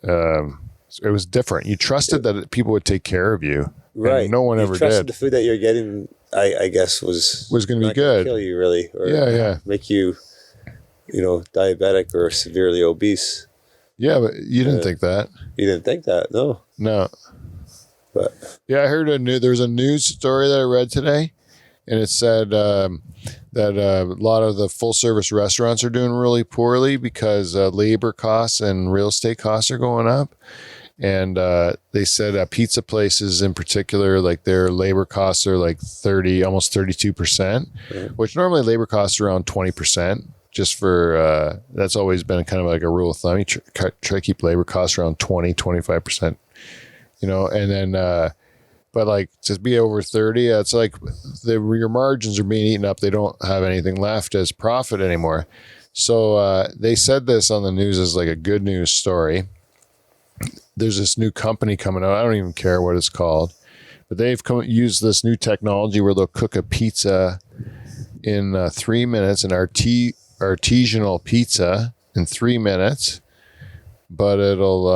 It was different. You trusted that people would take care of you, Right. And no one you ever trusted did. the food that you're getting, I guess, was Was going to be not gonna good. kill you really, or Yeah. make you, diabetic or severely obese. Yeah, but you didn't think that. You didn't think that, no. No. But Yeah, I heard there was a news story that I read today, and it said that a lot of the full service restaurants are doing really poorly because labor costs and real estate costs are going up. And they said pizza places in particular, like their labor costs are like almost 32%, which normally labor costs are around 20%. Just for that's always been kind of like a rule of thumb. You try to keep labor costs around 20-25%, and then but like to be over 30, it's like your margins are being eaten up. They don't have anything left as profit anymore. So they said this on the news as like a good news story. There's this new company coming out. I don't even care what it's called, but they've used this new technology where they'll cook a pizza in 3 minutes, an artisanal pizza in 3 minutes, but it'll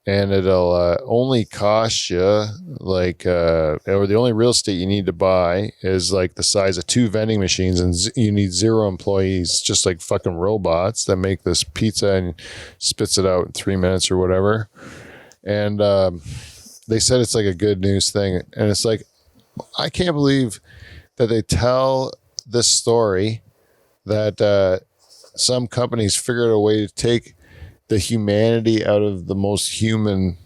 only cost you like or the only real estate you need to buy is like the size of 2 vending machines, and you need 0 employees, just like fucking robots that make this pizza and spits it out in 3 minutes or whatever. And they said it's like a good news thing, and it's like, I can't believe that they tell this story that some companies figured a way to take the humanity out of the most human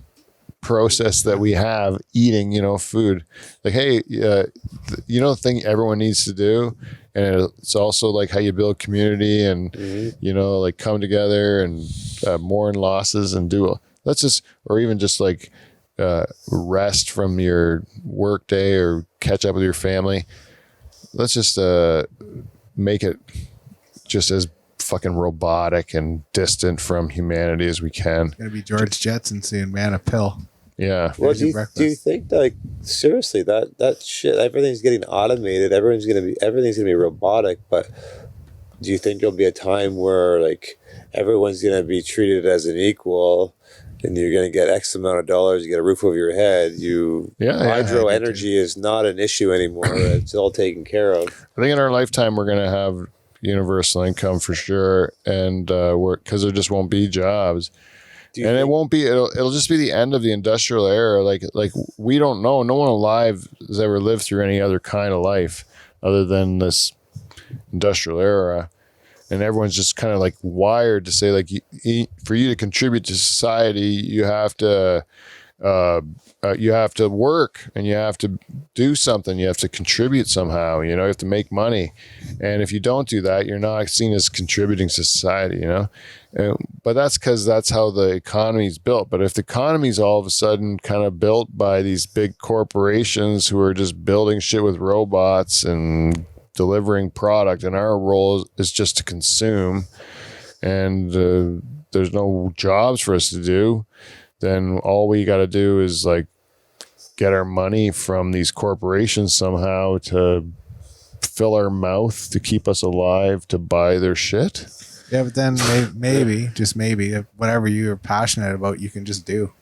process that we have eating, food. Like, hey, the thing everyone needs to do, and it's also like how you build community and like come together and mourn losses and or even just like rest from your work day or catch up with your family. Let's just make it just as fucking robotic and distant from humanity as we can. Gonna be George Jetson saying, "Man, a pill." Yeah. Well, do you think, like, seriously, that shit, everything's getting automated, everything's gonna be robotic, but do you think there'll be a time where, like, everyone's gonna be treated as an equal, and you're gonna get X amount of dollars, you get a roof over your head, hydro energy is not an issue anymore, it's all taken care of? I think in our lifetime we're gonna have universal income for sure, and because there just won't be jobs. And it won't be. It'll just be the end of the industrial era. Like we don't know. No one alive has ever lived through any other kind of life other than this industrial era, and everyone's just kind of like wired to say, like, for you to contribute to society, you have to work and you have to do something. You have to contribute somehow. You have to make money, and if you don't do that, you're not seen as contributing to society. But that's because that's how the economy is built. But if the economy is all of a sudden kind of built by these big corporations who are just building shit with robots and delivering product, and our role is just to consume, and there's no jobs for us to do, then all we got to do is like get our money from these corporations somehow to fill our mouth to keep us alive to buy their shit. Yeah, but then maybe, just maybe, whatever you're passionate about, you can just do.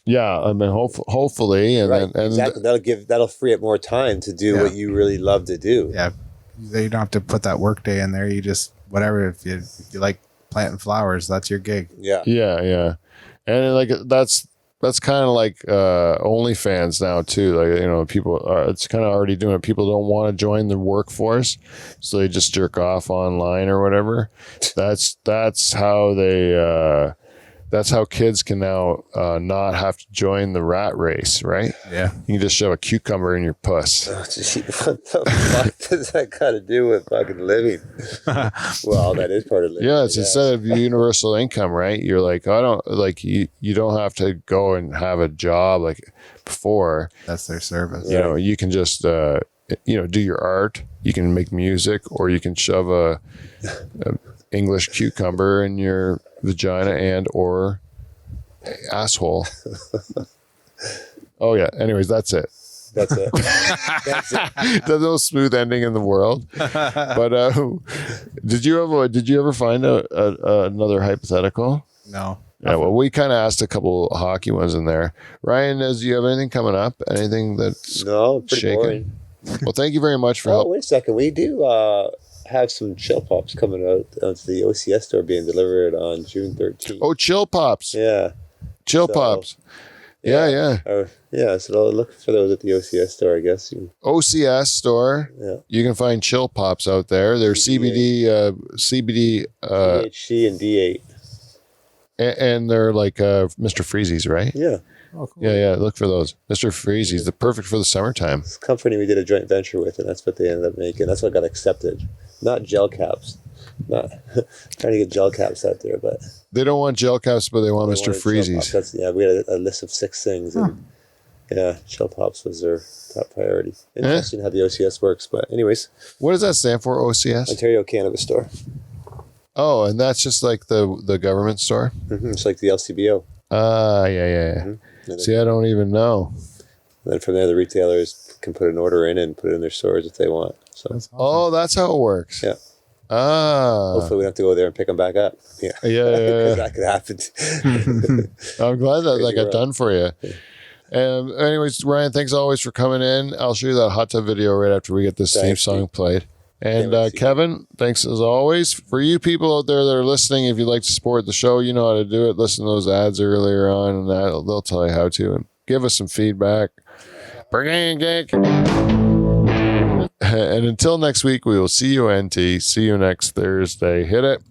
Yeah, I mean, hopefully, and right, then, exactly. That'll free up more time to do what you really love to do. Yeah, you don't have to put that work day in there. You just whatever. If you like planting flowers, that's your gig. Yeah, and like that's kind of like OnlyFans now too. Like, people are, it's kind of already doing it. People don't want to join the workforce, so they just jerk off online or whatever. That's how they. That's how kids can now not have to join the rat race, right? Yeah. You can just shove a cucumber in your puss. What the fuck does that got to do with fucking living? Well, that is part of living. Yeah, it's instead of universal income, right? You're like, you don't have to go and have a job like before. That's their service. You can just do your art. You can make music, or you can shove a English cucumber in your vagina and or asshole. Oh yeah. Anyways, that's it. That's it. There's no smooth ending in the world. But did you ever find another hypothetical? No. Yeah. Well, we kind of asked a couple hockey ones in there. Ryan, do you have anything coming up? Anything that's pretty shaking? boring. Well, thank you very much for helping. Wait a second. We do have some chill pops coming out to the OCS store being delivered on June 13th. Oh, chill pops. Yeah. Chill pops. Yeah. So look for those at the OCS store, I guess. OCS store. Yeah. You can find chill pops out there. They're CBD, THC and D8. and they're like Mr. Freezy's, right? Yeah. Oh, cool. Yeah. Look for those. Mr. Freezy's, they're perfect for the summertime. This company we did a joint venture with, and that's what they ended up making. That's what got accepted. Not gel caps. Not trying to get gel caps out there, but They don't want gel caps, but they want they Mr. wanted gel pops. Freezy's. We had a list of 6 things, and gel pops was their top priority. Interesting how the OCS works, but anyways, What does that stand for, OCS? Ontario Cannabis Store. Oh, and that's just like the government store? It's like the LCBO. Yeah. And See, I don't even know. then from there, the retailers can put an order in and put it in their stores if they want. So That's awesome. Oh, that's how it works. Yeah. Ah. Hopefully we don't have to go there and pick them back up. Yeah. Yeah. That could happen. I'm glad that Crazy got world. done for you. Anyways, Ryan, thanks always for coming in. I'll show you that hot tub video right after we get this theme Thanks, song Steve. played. And Can't wait to see Kevin, thanks as always. For you people out there that are listening, if you'd like to support the show, you know how to do it. Listen to those ads earlier on, and they'll tell you how to. And give us some feedback. And until next week, we will see you, NT. See you next Thursday. Hit it.